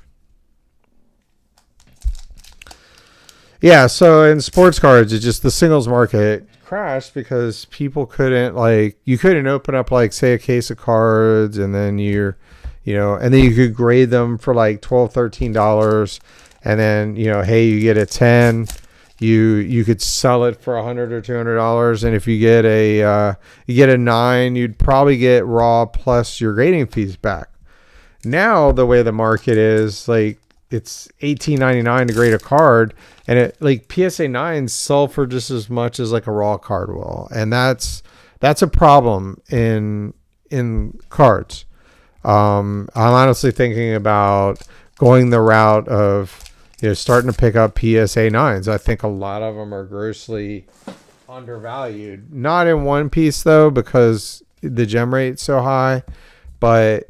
Yeah, so in sports cards, it's just the singles market crashed because people couldn't, like, you couldn't open up, like, say, a case of cards, and then and then you could grade them for like $12, $13, and then, hey, you get a 10, you could sell it for $100 or $200, and if you get a 9, you'd probably get raw plus your grading fees back. Now the way the market is, like, it's $18.99 to grade a card, and it, like, PSA 9s sell for just as much as like a raw card will, and that's a problem in cards. I'm honestly thinking about going the route of starting to pick up PSA 9s. I think a lot of them are grossly undervalued. Not in One Piece though, because the gem rate's so high, but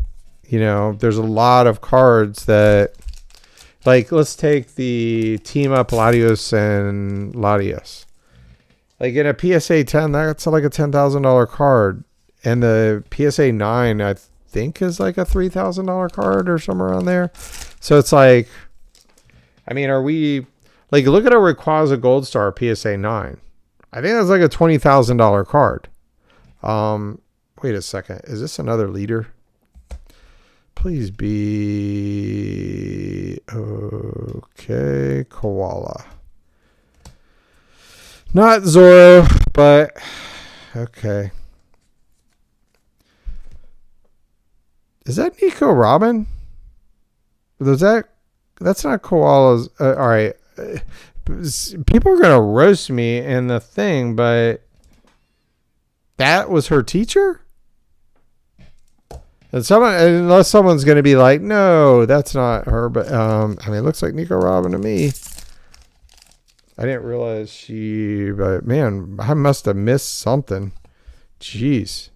there's a lot of cards that, like, let's take the team up Latios and Latios. Like, in a PSA 10, that's like a $10,000 card. And the PSA 9, I think, is like a $3,000 card or somewhere around there. So it's like, I mean, are we, like, look at a Rayquaza Gold Star PSA 9. I think that's like a $20,000 card. Wait a second. Is this another leader? Please be okay. Koala. Not Zoro, but okay. Is that Nico Robin? That's not koalas. All right. People are going to roast me in the thing, but that was her teacher? And unless someone's going to be like, no, that's not her. But I mean, it looks like Nico Robin to me. I didn't realize but man, I must have missed something. Jeez.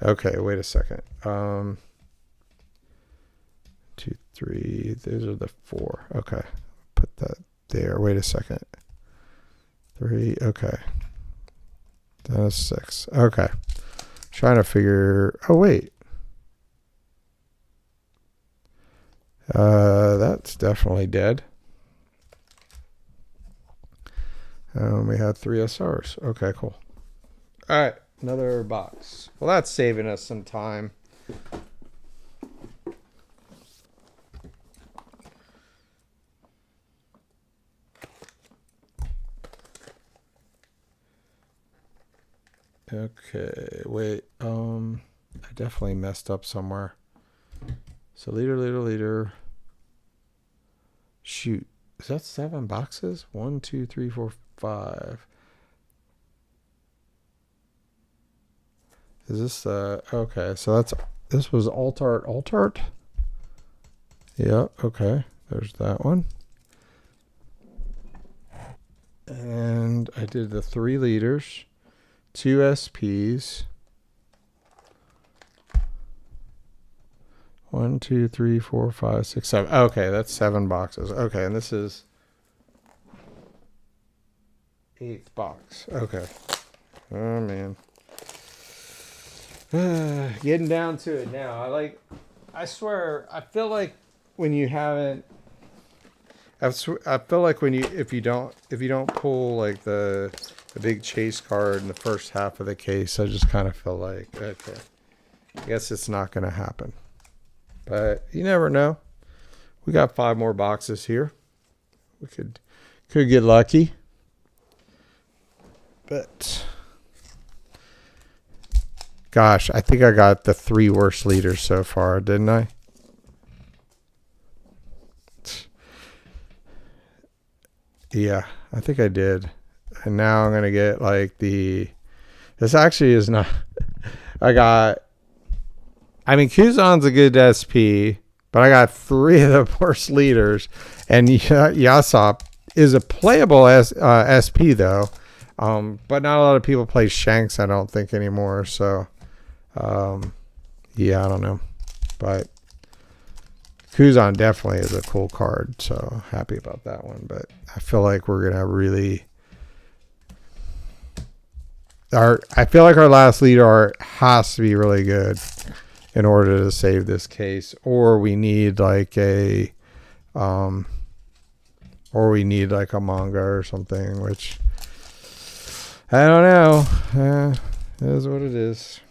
Okay, wait a second. 2, 3. Those are the 4. Okay, put that there. Wait a second. 3. Okay. That's 6. Okay. Trying to figure. Oh wait. That's definitely dead. We had 3 SRs. Okay, cool. All right, another box. Well, that's saving us some time. Okay, wait. I definitely messed up somewhere. So leader. Shoot, is that 7 boxes? 1, 2, 3, 4, 5. Is this okay? So this was alt art. Yeah. Okay. There's that one. And I did the 3 leaders. 2 SPs. 1, 2, 3, 4, 5, 6, 7. Okay, that's 7 boxes. Okay, and this is 8th box. Okay. Oh man. Getting down to it now. I swear, I feel like when you haven't. I feel like if you don't pull like the big chase card in the first half of the case, I just kind of feel like, okay, I guess it's not going to happen. But you never know. We got 5 more boxes here. We could get lucky. But gosh, I think I got the 3 worst leaders so far, didn't I? Yeah, I think I did. And now I'm going to get like this actually is not, Kuzan's a good SP, but I got 3 of the worst leaders. And Yasop is a playable SP though. But not a lot of people play Shanks, I don't think, anymore. So, yeah, I don't know. But Kuzan definitely is a cool card, so happy about that one. But I feel like we're gonna really I feel like our last leader art has to be really good in order to save this case, or we need like a manga or something, which I don't know. It is what it is.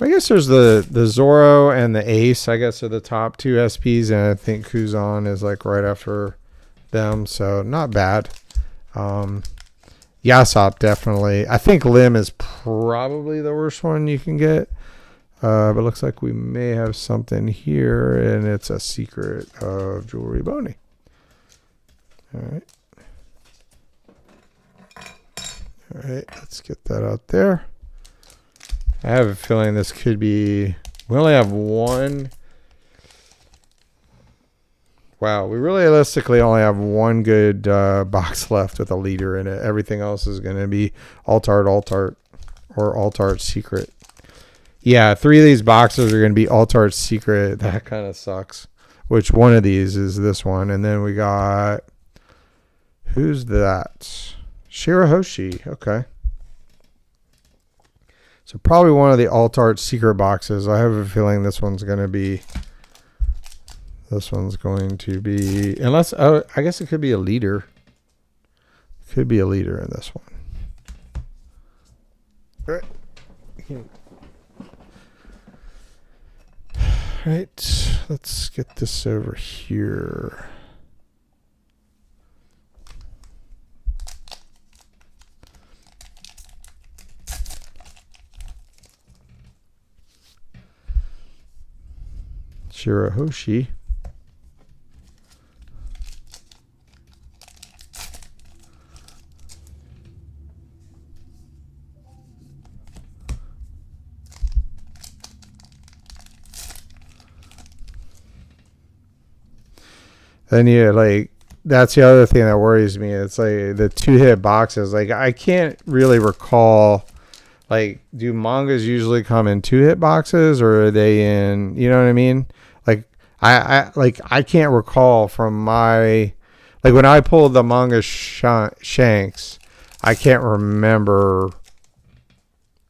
I guess there's the Zoro and the Ace, I guess, are the top 2 SPs, and I think Kuzan is like right after them, so not bad. Yasop definitely. I think Lim is probably the worst one you can get. But it looks like we may have something here, and it's a secret of Jewelry Boney. All right. All right, let's get that out there. I have a feeling this could be. We only have 1. Wow, we realistically only have 1 good box left with a leader in it. Everything else is going to be alt art, or alt art secret. Yeah, 3 of these boxes are going to be alt art secret. That kind of sucks. Which one of these is this one? And then we got. Who's that? Shirahoshi. Okay. So probably one of the alt art secret boxes. I have a feeling this one's going to be. Unless, I guess it could be a leader. Could be a leader in this one. All right, let's get this over here. Shirahoshi. Then you like, that's the other thing that worries me. It's like the 2-hit boxes. Like I can't really recall, like, do mangas usually come in 2-hit boxes, or are they in, you know what I mean? Like I can't recall from my, like when I pulled the manga shanks, I can't remember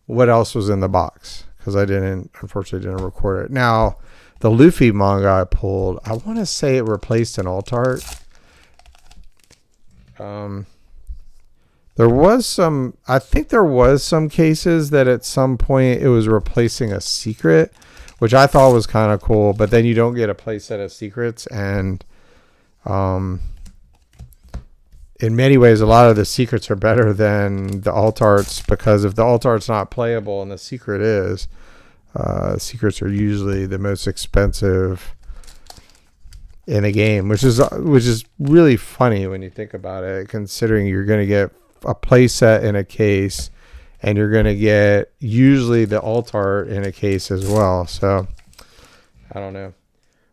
what else was in the box because I unfortunately didn't record it. Now, the Luffy manga I pulled, I want to say it replaced an alt art. There was some, I think there was some cases that at some point it was replacing a secret, which I thought was kind of cool, but then you don't get a play set of secrets. And in many ways, a lot of the secrets are better than the alt arts, because if the alt art's not playable and the secret is, secrets are usually the most expensive in a game, which is really funny when you think about it, considering you're going to get a play set in a case and you're going to get usually the alt art in a case as well. So I don't know.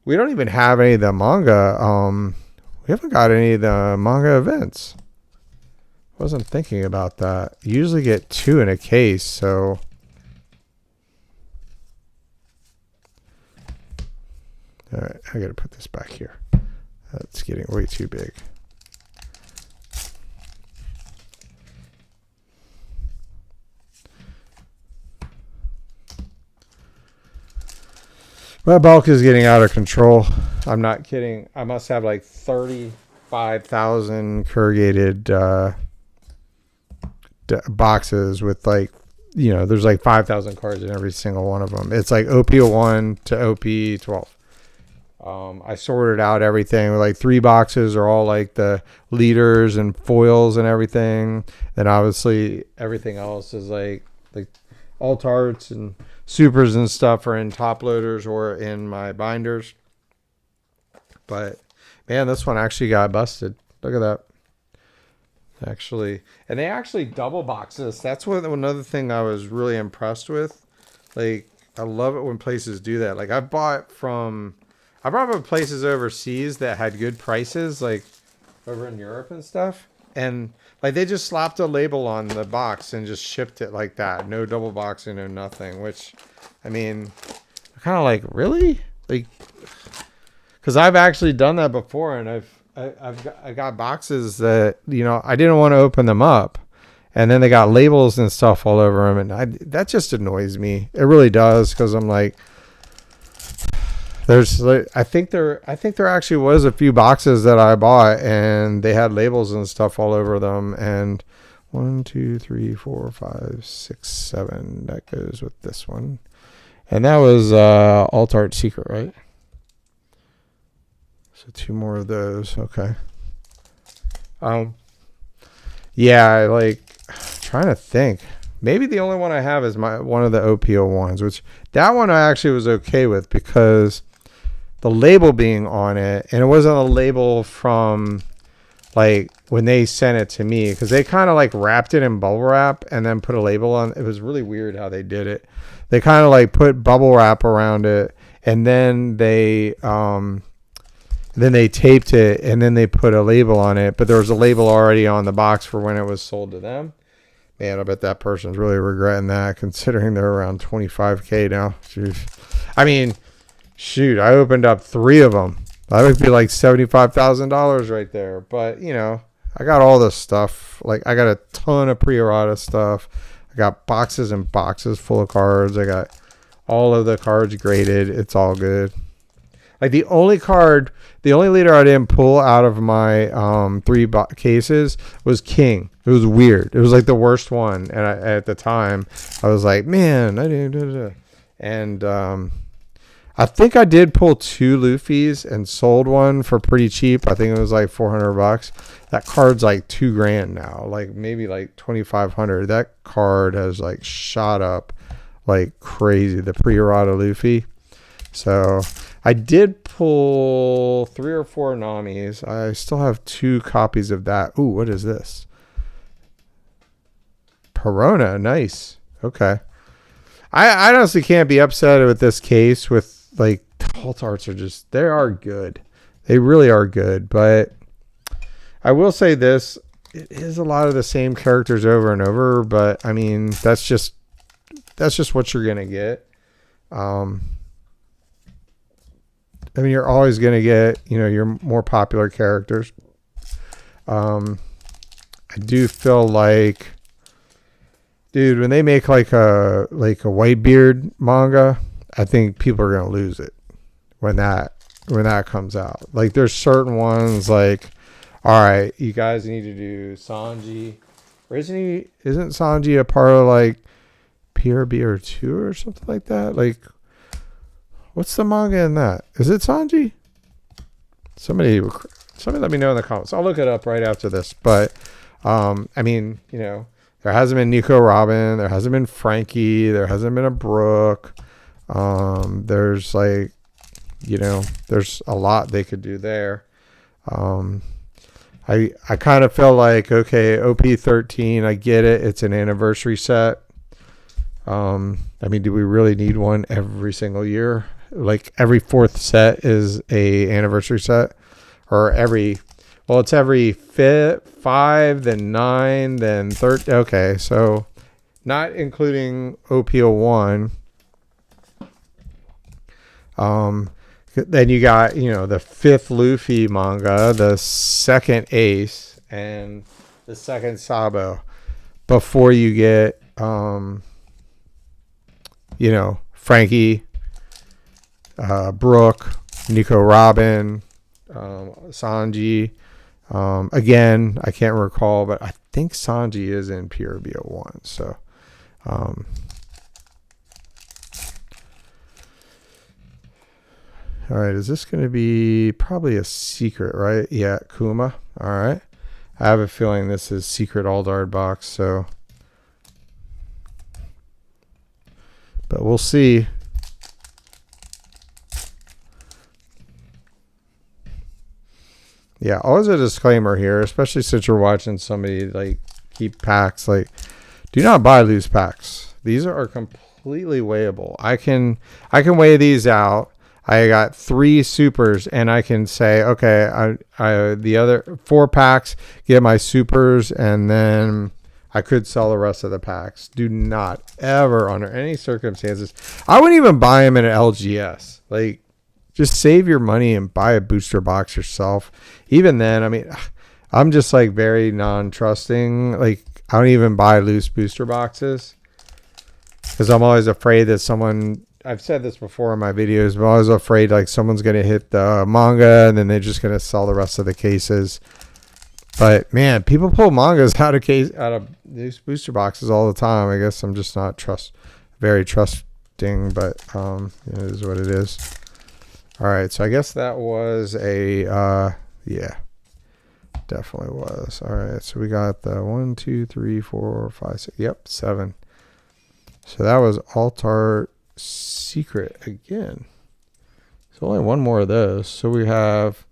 We don't even have any of the manga. We haven't got any of the manga events. Wasn't thinking about that. You usually get 2 in a case, so all right, I got to put this back here. That's getting way too big. My bulk is getting out of control. I'm not kidding. I must have like 35,000 corrugated boxes with, like, you know, there's like 5,000 cards in every single one of them. It's like OP1 to OP12. I sorted out everything. Like 3 boxes are all like the leaders and foils and everything. Then obviously everything else is like alt arts and supers and stuff are in top loaders or in my binders. But man, this one actually got busted. Look at that. Actually, and they actually double box this. That's another thing I was really impressed with. Like, I love it when places do that. Like, I brought from places overseas that had good prices, like over in Europe and stuff. And like, they just slapped a label on the box and just shipped it like that. No double boxing, no nothing. Which, I mean, kind of like, really? Like, because I've actually done that before, and I got boxes that, you know, I didn't want to open them up, and then they got labels and stuff all over them, and that just annoys me. It really does, because I'm like, I think there actually was a few boxes that I bought and they had labels and stuff all over them, and 1, 2, 3, 4, 5, 6, 7 that goes with this one, and that was alt art secret, right? So 2 more of those. Okay. Yeah, like, trying to think. Maybe the only one I have is one of the OP01s, which that one I actually was okay with because the label being on it, and it wasn't a label from like when they sent it to me, because they kind of like wrapped it in bubble wrap and then put a label on. It was really weird how they did it. They kind of like put bubble wrap around it, and then they taped it, and then they put a label on it, but there was a label already on the box for when it was sold to them. Man, I bet that person's really regretting that, considering they're around 25K now. Jeez. I mean, shoot, I opened up 3 of them. That would be like $75,000 right there. But, you know, I got all this stuff. Like, I got a ton of pre-errata stuff. I got boxes and boxes full of cards. I got all of the cards graded. It's all good. Like the only leader I didn't pull out of my cases was King. It was weird. It was like the worst one, and at the time I was like, man, I didn't. And I think I did pull 2 Luffy's and sold one for pretty cheap. I think it was like $400. That card's like $2,000 now, like maybe like $2,500. That card has like shot up like crazy. The pre-errata Luffy. So I did pull 3 or 4 Namis. I still have 2 copies of that. Ooh, what is this? Perona, nice. Okay. I honestly can't be upset with this case with like alt arts they are good. They really are good. But I will say this, it is a lot of the same characters over and over, but I mean, that's just what you're going to get. I mean, you're always going to get, your more popular characters. I do feel like, dude, when they make like a Whitebeard manga, I think people are gonna lose it when that comes out. Like, there's certain ones like, all right, you guys need to do Sanji, or isn't Sanji a part of like PRB 2 or something like that? Like, what's the manga in that? Is it Sanji? Somebody let me know in the comments. I'll look it up right after this. But I mean, there hasn't been Nico Robin, there hasn't been Frankie, there hasn't been a Brooke. There's like, there's a lot they could do there. I kind of felt like, okay, OP13, I get it. It's an anniversary set. I mean, do we really need one every single year? Like every 4th set is a anniversary set, or it's every 5, then 9, then 30. Okay. So not including OP01. Then you got, the 5th Luffy manga, the 2nd Ace, and the 2nd Sabo, before you get, Frankie, Brooke, Nico Robin, Sanji. Again, I can't recall, but I think Sanji is in PRB 01. So, all right, is this going to be probably a secret, right? Yeah, Kuma. All right. I have a feeling this is secret Aldard box, so. But we'll see. Yeah, always a disclaimer here, especially since you're watching somebody like keep packs. Like, do not buy loose packs. These are completely weighable. I can weigh these out. I got 3 supers, and I can say, okay, I the other 4 packs, get my supers, and then I could sell the rest of the packs. Do not ever, under any circumstances, I wouldn't even buy them in an LGS. Like, just save your money and buy a booster box yourself. Even then, I mean, I'm just like very non-trusting. Like, I don't even buy loose booster boxes because I'm always afraid that someone. I've said this before in my videos, but I was afraid like someone's going to hit the manga and then they're just going to sell the rest of the cases. But man, people pull mangas out of these booster boxes all the time. I guess I'm just not very trusting, but it is what it is. All right, so I guess that was yeah, definitely was. All right, so we got the 1, 2, 3, 4, 5, 6. Yep, 7. So that was Altar Secret again. There's only one more of those. So we have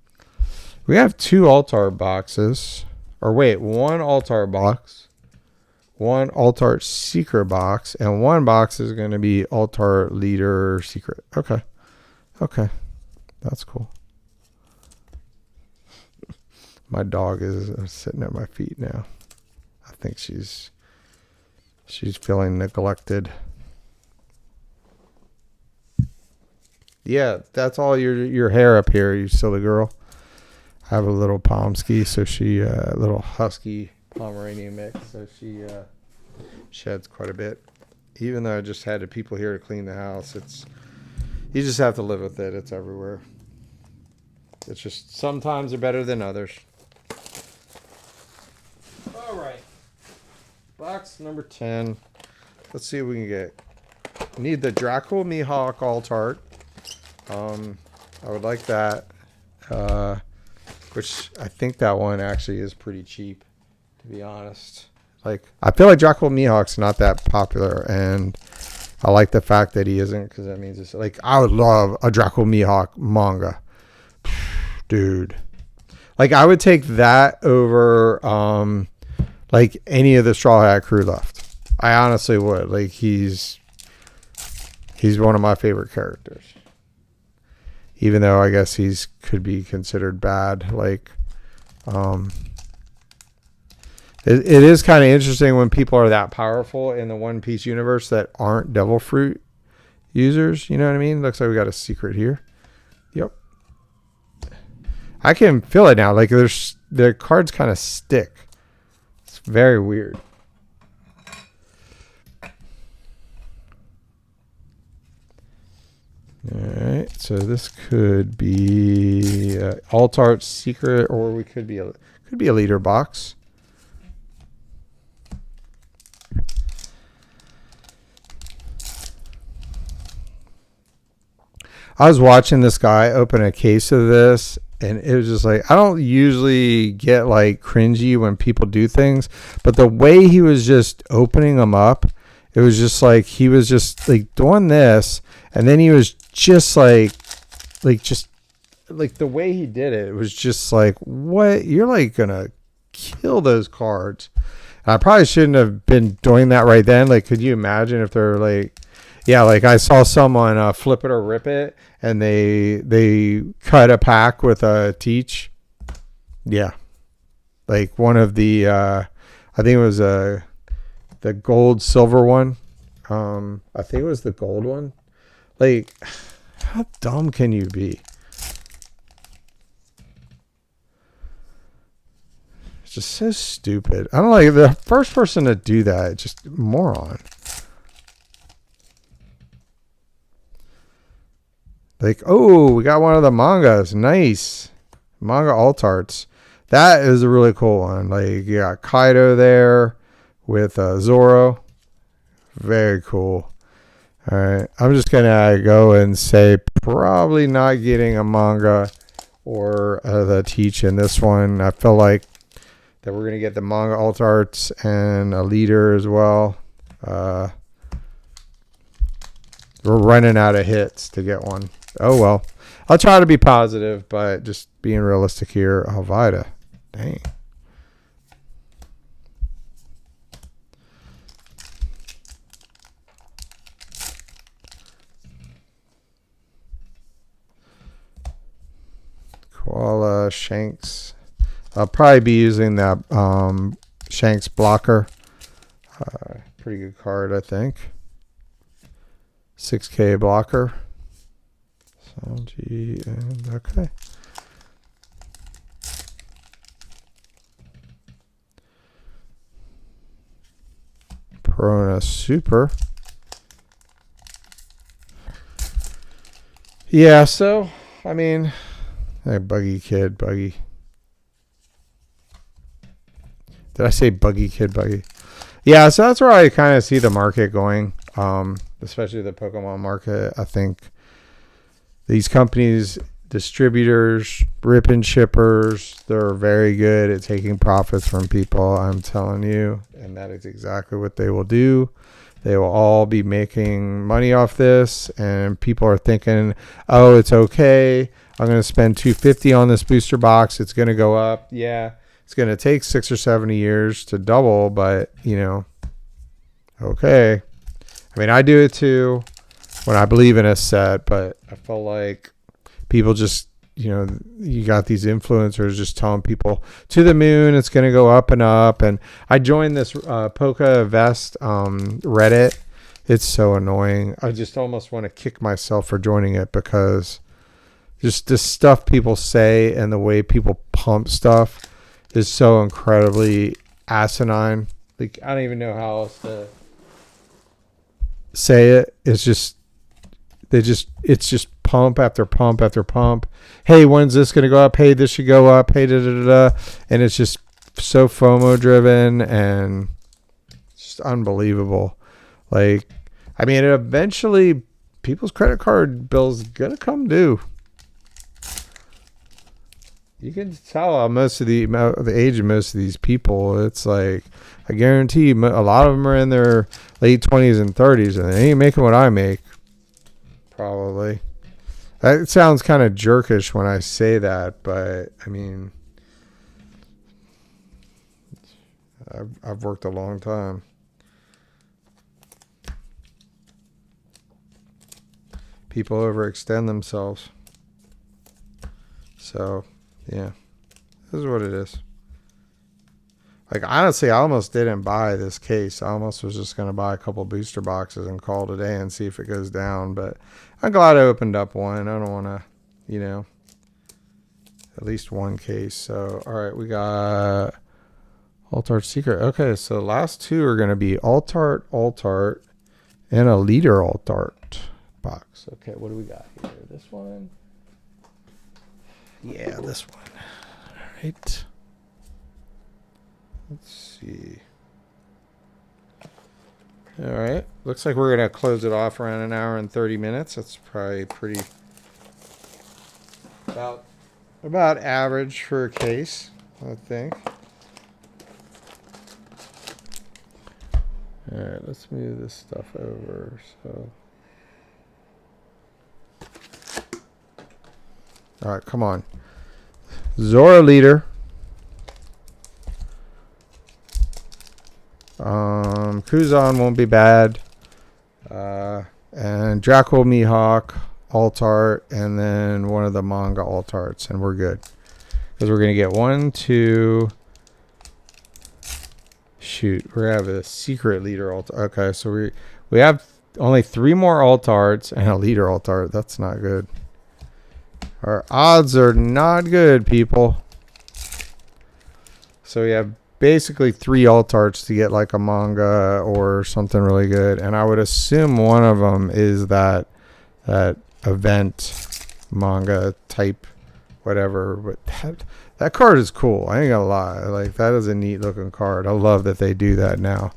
2 Altar boxes. Or wait, 1 Altar box, 1 Altar Secret box, and 1 box is going to be Altar Leader Secret. Okay. That's cool. My dog is sitting at my feet now. I think she's feeling neglected. Yeah, that's all your hair up here, you silly girl. I have a little Pomsky, so she little husky Pomeranian mix, so she sheds quite a bit. Even though I just had the people here to clean the house, you just have to live with it. It's everywhere. It's just sometimes they're better than others. All right. Box number 10. Let's see what we can get. Need the Dracul Mihawk Alt-Art. I would like that. Which I think that one actually is pretty cheap, to be honest. Like, I feel like Dracul Mihawk's not that popular, and I like the fact that he isn't, because that means it's like, I would love a Dracul Mihawk manga. Dude. Like, I would take that over like any of the Straw Hat Crew left. I honestly would. Like, he's one of my favorite characters. Even though I guess he's could be considered bad. Like, it is kind of interesting when people are that powerful in the One Piece universe that aren't Devil Fruit users. You know what I mean? Looks like we got a secret here. Yep. I can feel it now. Like, the cards kind of stick. It's very weird. All right, so this could be Alt-Art secret, or we could be a leader box. I was watching this guy open a case of this, and it was just like, I don't usually get like cringy when people do things, but the way he was just opening them up, it was just like he was just like doing this, and then he was just like the way he did it, it was just like, what? You're like gonna kill those cards. And I probably shouldn't have been doing that right then. Like, could you imagine if they're like, yeah, like I saw someone flip it or rip it, and they cut a pack with a teach. Yeah, like one of the I think it was the gold silver one. I think it was the gold one. Like, how dumb can you be? It's just so stupid. I don't like the first person to do that. Just moron. Like, oh, we got one of the mangas. Nice. Manga Alt-Arts. That is a really cool one. Like, you got Kaido there with Zoro. Very cool. All right. I'm just going to go and say probably not getting a manga or the teach in this one. I feel like that we're going to get the manga Alt-Arts and a leader as well. We're running out of hits to get one. Oh, well. I'll try to be positive, but just being realistic here. Alvida. Dang. Koala, Shanks. I'll probably be using that Shanks blocker. Pretty good card, I think. 6K blocker. Sanji and okay. Perona Super. Yeah, so I mean, hey, Buggy Kid, Buggy. Did I say Buggy Kid, Buggy? Yeah, so that's where I kind of see the market going, especially the Pokemon market. I think these companies, distributors, rip and shippers, they're very good at taking profits from people, I'm telling you. And that is exactly what they will do. They will all be making money off this. And people are thinking, oh, it's okay. I'm going to spend $250 on this booster box. It's going to go up. Yeah, it's going to take 6 or 7 years to double. But, you know, okay. I mean, I do it too when I believe in a set, but I feel like people just, you know, you got these influencers just telling people to the moon, it's going to go up and up. And I joined this Poca Vest Reddit. It's so annoying. I just almost want to kick myself for joining it, because just the stuff people say and the way people pump stuff is so incredibly asinine. Like, I don't even know how else to say it. It's just, it's just pump after pump after pump. Hey, when's this going to go up? Hey, this should go up. Hey, da da da. And it's just so FOMO driven and just unbelievable. Like, I mean, eventually people's credit card bills going to come due. You can tell most of the age of most of these people. It's like, I guarantee a lot of them are in their late 20s and 30s, and they ain't making what I make. Probably. That sounds kind of jerkish when I say that, but I mean, I've worked a long time. People overextend themselves. So, yeah, this is what it is. Like, honestly, I almost didn't buy this case. I almost was just going to buy a couple booster boxes and call it a day and see if it goes down. But I'm glad I opened up one. I don't want to, you know, at least one case. So, all right, we got Alt-Art Secret. Okay, so the last two are going to be Alt-Art, and a Leader Alt-Art box. Okay, what do we got here? This one? Yeah, this one. All right. Let's see. All right. Looks like we're going to close it off around an hour and 30 minutes. That's probably pretty about average for a case, I think. All right, let's move this stuff over. So, all right, come on. Zora Leader. Kuzan won't be bad. And Draco Mihawk, Alt-Art, and then one of the manga Alt-Arts, and we're good. Because we're going to get 1, 2... Shoot, we're going to have a secret Leader Alt-Art. Okay, so we have only 3 more Alt-Arts and a Leader Alt-Art. That's not good. Our odds are not good, people. So we have basically 3 Alt-Arts to get like a manga or something really good. And I would assume one of them is that event manga type whatever. But that card is cool. I ain't gonna lie. Like, that is a neat looking card. I love that they do that now.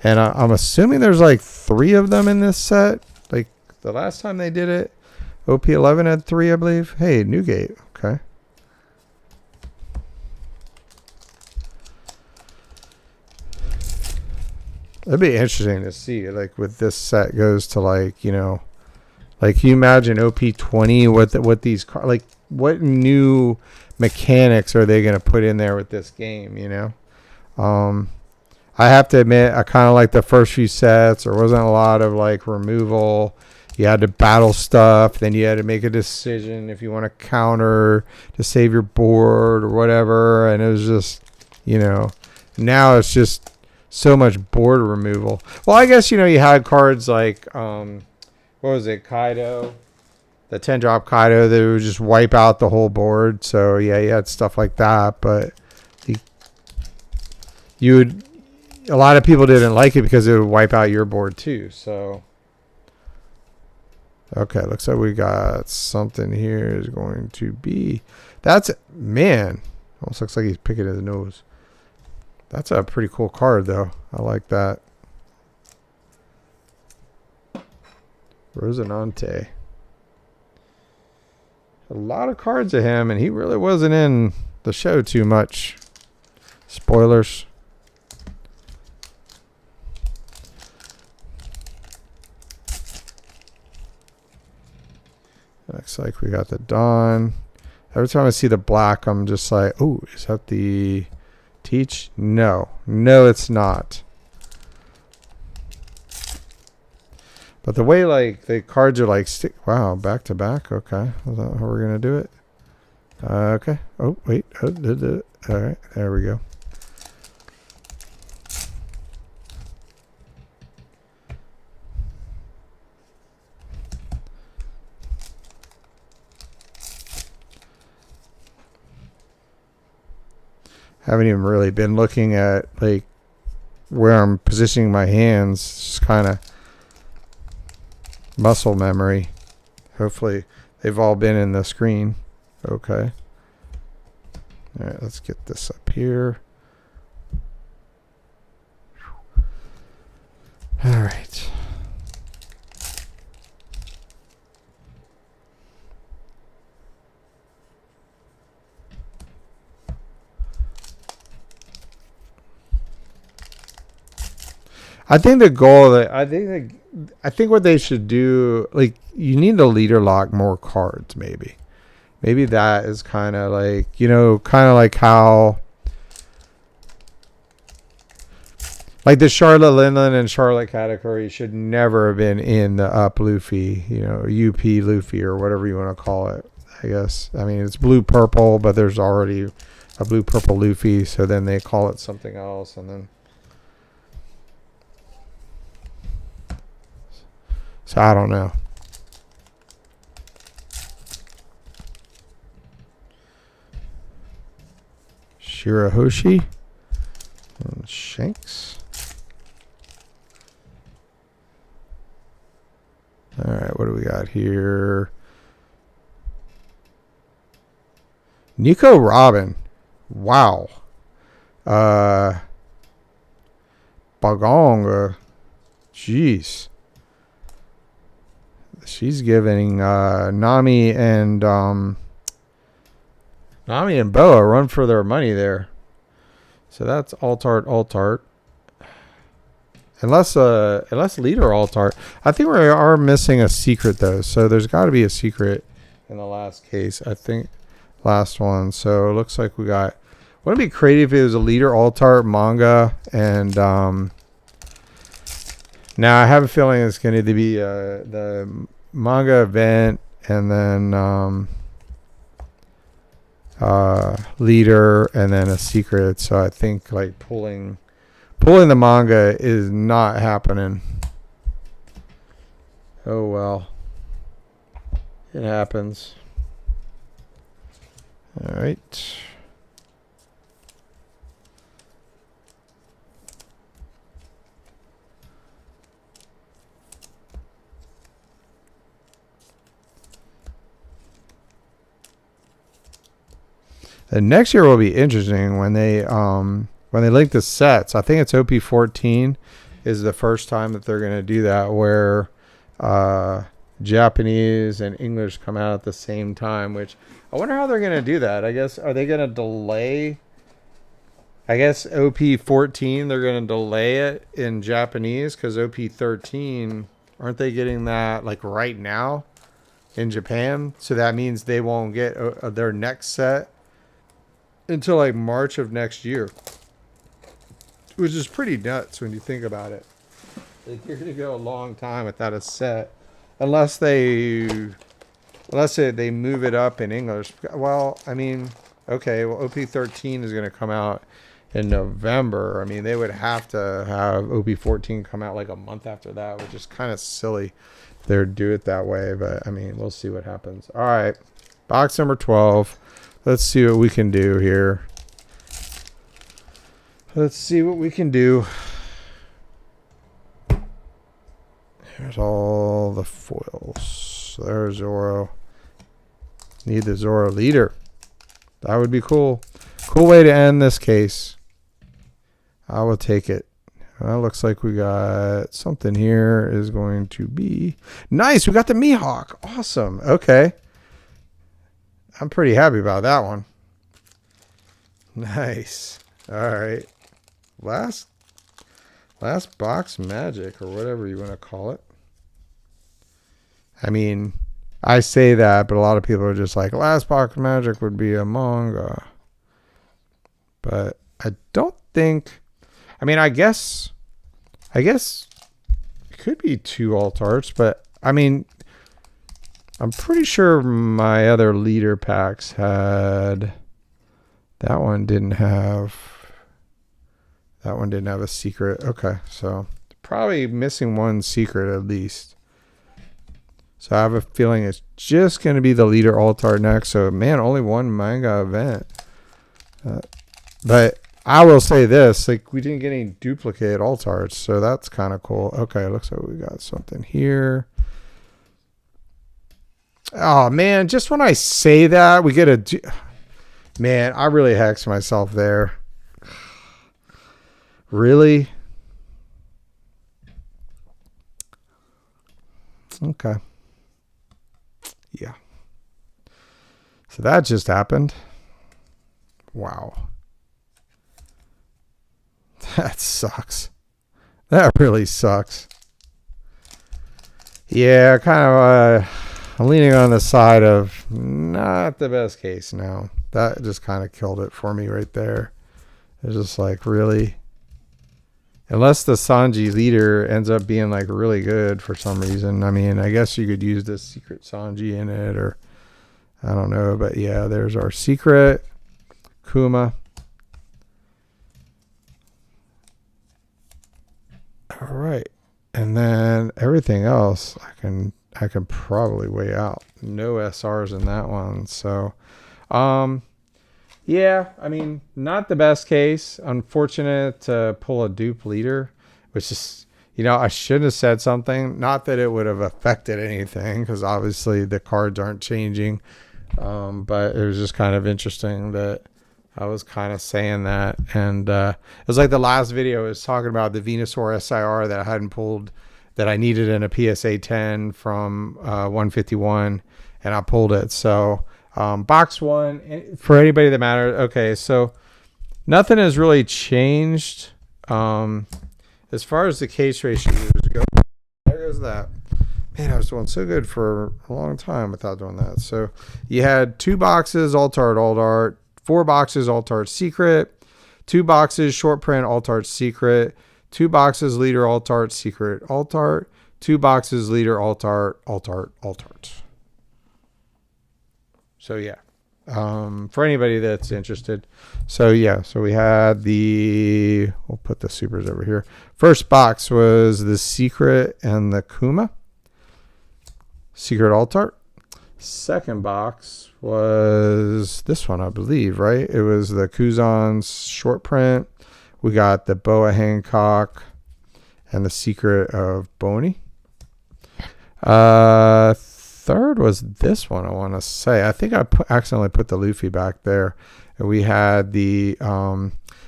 And I'm assuming there's like 3 of them in this set. Like the last time they did it, OP11 had 3, I believe. Hey, Newgate. Okay. It'd be interesting to see, like, with this set goes to, like, you know, like, can you imagine OP20, what these, like, what new mechanics are they going to put in there with this game, you know? I have to admit, I kind of like the first few sets. There wasn't a lot of, like, removal. You had to battle stuff. Then you had to make a decision if you want to counter to save your board or whatever. And it was just, you know, now it's just so much board removal. Well, I guess, you know, you had cards like, what was it, Kaido? The 10-drop Kaido that would just wipe out the whole board. So, yeah, you had stuff like that. But a lot of people didn't like it because it would wipe out your board too. So, okay, looks like we got something here is going to be. That's, man, almost looks like he's picking his nose. That's a pretty cool card, though. I like that. Rosinante. A lot of cards of him, and he really wasn't in the show too much. Spoilers. Looks like we got the Dawn. Every time I see the black, I'm just like, oh, is that the Teach? No. No, it's not. But the way, like, the cards are like, wow, back to back. Okay. Is that how we're going to do it? Okay. Oh, wait. All right. There we go. Haven't even really been looking at, like, where I'm positioning my hands. Just kind of muscle memory. Hopefully They've all been in the screen. Okay. All right, let's get this up here. All right. I think the goal that I think what they should do, like, you need to leader lock more cards. Maybe that is kind of like, kind of like how, like, the Charlotte Linland and Charlotte Katakuri should never have been in the up Luffy, UP Luffy or whatever you want to call it. I guess. I mean, it's blue purple, but there's already a blue purple Luffy, so then they call it something else, and then. So I don't know. Shirahoshi. And Shanks. All right, what do we got here? Nico Robin. Wow. Bagong. Jeez. She's giving Nami and Boa a run for their money there. So that's Altart. Unless leader Altart. I think we are missing a secret though. So there's got to be a secret in the last case. I think last one. So it looks like we got. Wouldn't it be creative if it was a leader Altart manga and now I have a feeling it's going to be the manga event and then leader and then a secret. So I think like pulling the manga is not happening. Oh well, it happens. All right. And next year will be interesting when they link the sets. I think it's OP14 is the first time that they're going to do that, where Japanese and English come out at the same time. Which I wonder how they're going to do that. I guess are they going to delay? I guess OP14 they're going to delay it in Japanese because OP13 aren't they getting that like right now in Japan? So that means they won't get their next set until like March of next year, which is pretty nuts when you think about it. Like you're gonna go a long time without a set, unless they move it up in English. Well, I mean, okay, well OP13 is gonna come out in November. I mean, they would have to have OP14 come out like a month after that, which is kind of silly. They'd do it that way, but I mean, we'll see what happens. All right, box number 12. Let's see what we can do here. Let's see what we can do. Here's all the foils. There's Zoro. Need the Zoro leader. That would be cool. Cool way to end this case. I will take it. Well, looks like we got something here is going to be nice. We got the Mihawk. Awesome. Okay. I'm pretty happy about that one. Nice. All right. Last box magic or whatever you want to call it. I mean, I say that, but a lot of people are just like, last box magic would be a manga. But I don't think, I mean, I guess it could be 2 alt arts, but I mean, I'm pretty sure my other leader packs had, that one didn't have a secret. Okay, so probably missing one secret at least. So I have a feeling it's just going to be the leader Altar next. So man, only one manga event. But I will say this, like we didn't get any duplicate Altars, so that's kind of cool. Okay, looks like we got something here. Oh man, just when I say that, we get a man. I really hexed myself there. Really? Okay. Yeah. So that just happened. Wow. That sucks. That really sucks. Yeah, kind of. I'm leaning on the side of not the best case now. That just kind of killed it for me right there. It's just like, really? Unless the Sanji leader ends up being like really good for some reason. I mean, I guess you could use this secret Sanji in it, or I don't know. But yeah, there's our secret Kuma. All right. And then everything else I can probably weigh out. No SRs in that one. So yeah, I mean, not the best case. Unfortunate to pull a dupe leader, which is, I shouldn't have said something. Not that it would have affected anything, because obviously the cards aren't changing. But it was just kind of interesting that I was kind of saying that. And it was like the last video I was talking about the Venusaur SIR that I hadn't pulled, that I needed in a PSA 10 from 151, and I pulled it. So box one, for anybody that matters. Okay, so nothing has really changed as far as the case ratios go. There goes that. Man, I was doing so good for a long time without doing that. So you had 2 boxes alt art, 4 boxes alt art secret, 2 boxes short print alt art secret, 2 boxes leader alt art secret alt art, 2 boxes leader alt art. So yeah, for anybody that's interested. So yeah, so we had we'll put the supers over here. First box was the secret and the Kuma. Secret alt art. Second box was this one, I believe, right? It was the Kuzan's short print. We got the Boa Hancock and the secret of Boney. Third was this one, I want to say. I think I accidentally put the Luffy back there. And we had the,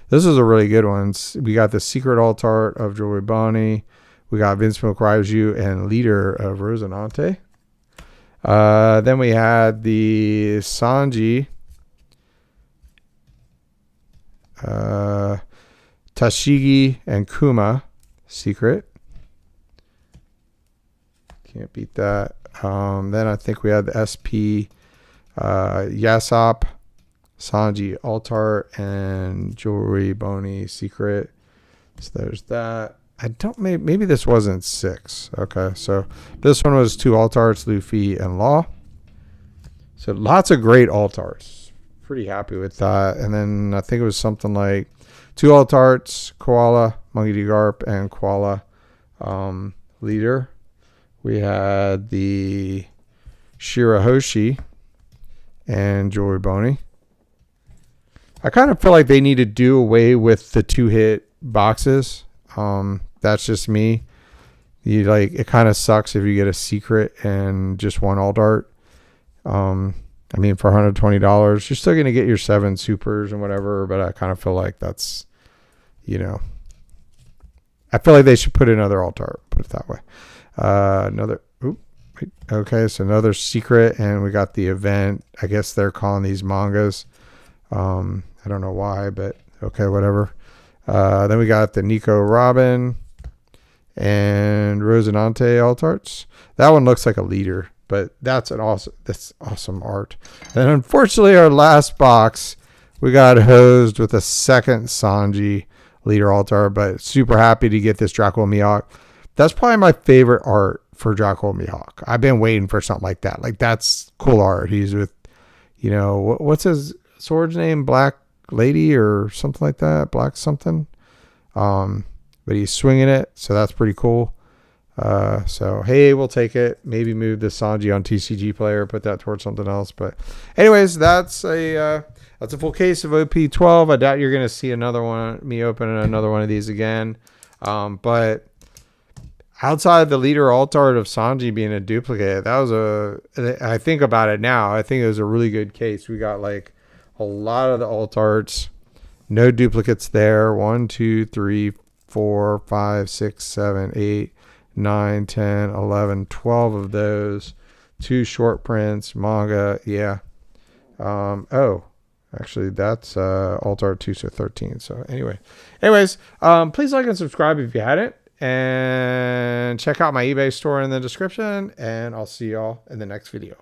this is a really good one. We got the secret alt art of Joey Bonnie. We got Vince Raiju and leader of Rosinante. Then we had the Sanji, Tashigi and Kuma secret. Can't beat that. Then I think we had the SP, Yasop, Sanji Altar, and Jewelry Boney secret. So there's that. I don't, maybe this wasn't 6. Okay, so this one was 2 Altarts, Luffy and Law. So lots of great Altarts. Pretty happy with that. And then I think it was something like 2 Altarts, Koala, Monkey D. Garp, and Koala leader. We had the Shirahoshi and Jewelry Boney. I kind of feel like they need to do away with the 2-hit boxes. That's just me. It kind of sucks if you get a secret and just one alt art. I mean, for $120, you're still going to get your 7 supers and whatever, but I kind of feel like that's, I feel like they should put another alt art, put it that way. Okay, so another secret, and we got the event. I guess they're calling these mangas. I don't know why, but okay, whatever. Then we got the Nico Robin and Rosinante alt arts. That one looks like a leader, but that's awesome art. And unfortunately, our last box, we got hosed with a second Sanji leader alt art, but super happy to get this Dracula Mihawk. That's probably my favorite art for Dracula Mihawk. I've been waiting for something like that. Like, that's cool art. He's with, what's his sword's name? Black Lady or something like that. Black something. But he's swinging it, so that's pretty cool. So hey, we'll take it. Maybe move the Sanji on TCGPlayer, put that towards something else. But anyways, that's a full case of OP12. I doubt you're gonna see me opening another one of these again. But outside the leader alt art of Sanji being a duplicate, that was I think about it now, I think it was a really good case. We got like a lot of the alt arts, no duplicates there. 1, 2, 3, 4, 5, 6, 7, 8, 9, 10, 11, 12 of those. 2 short prints, manga, yeah. Oh, actually, that's alt art 2, so 13. So anyways, please like and subscribe if you hadn't, and check out my eBay store in the description, and I'll see y'all in the next video.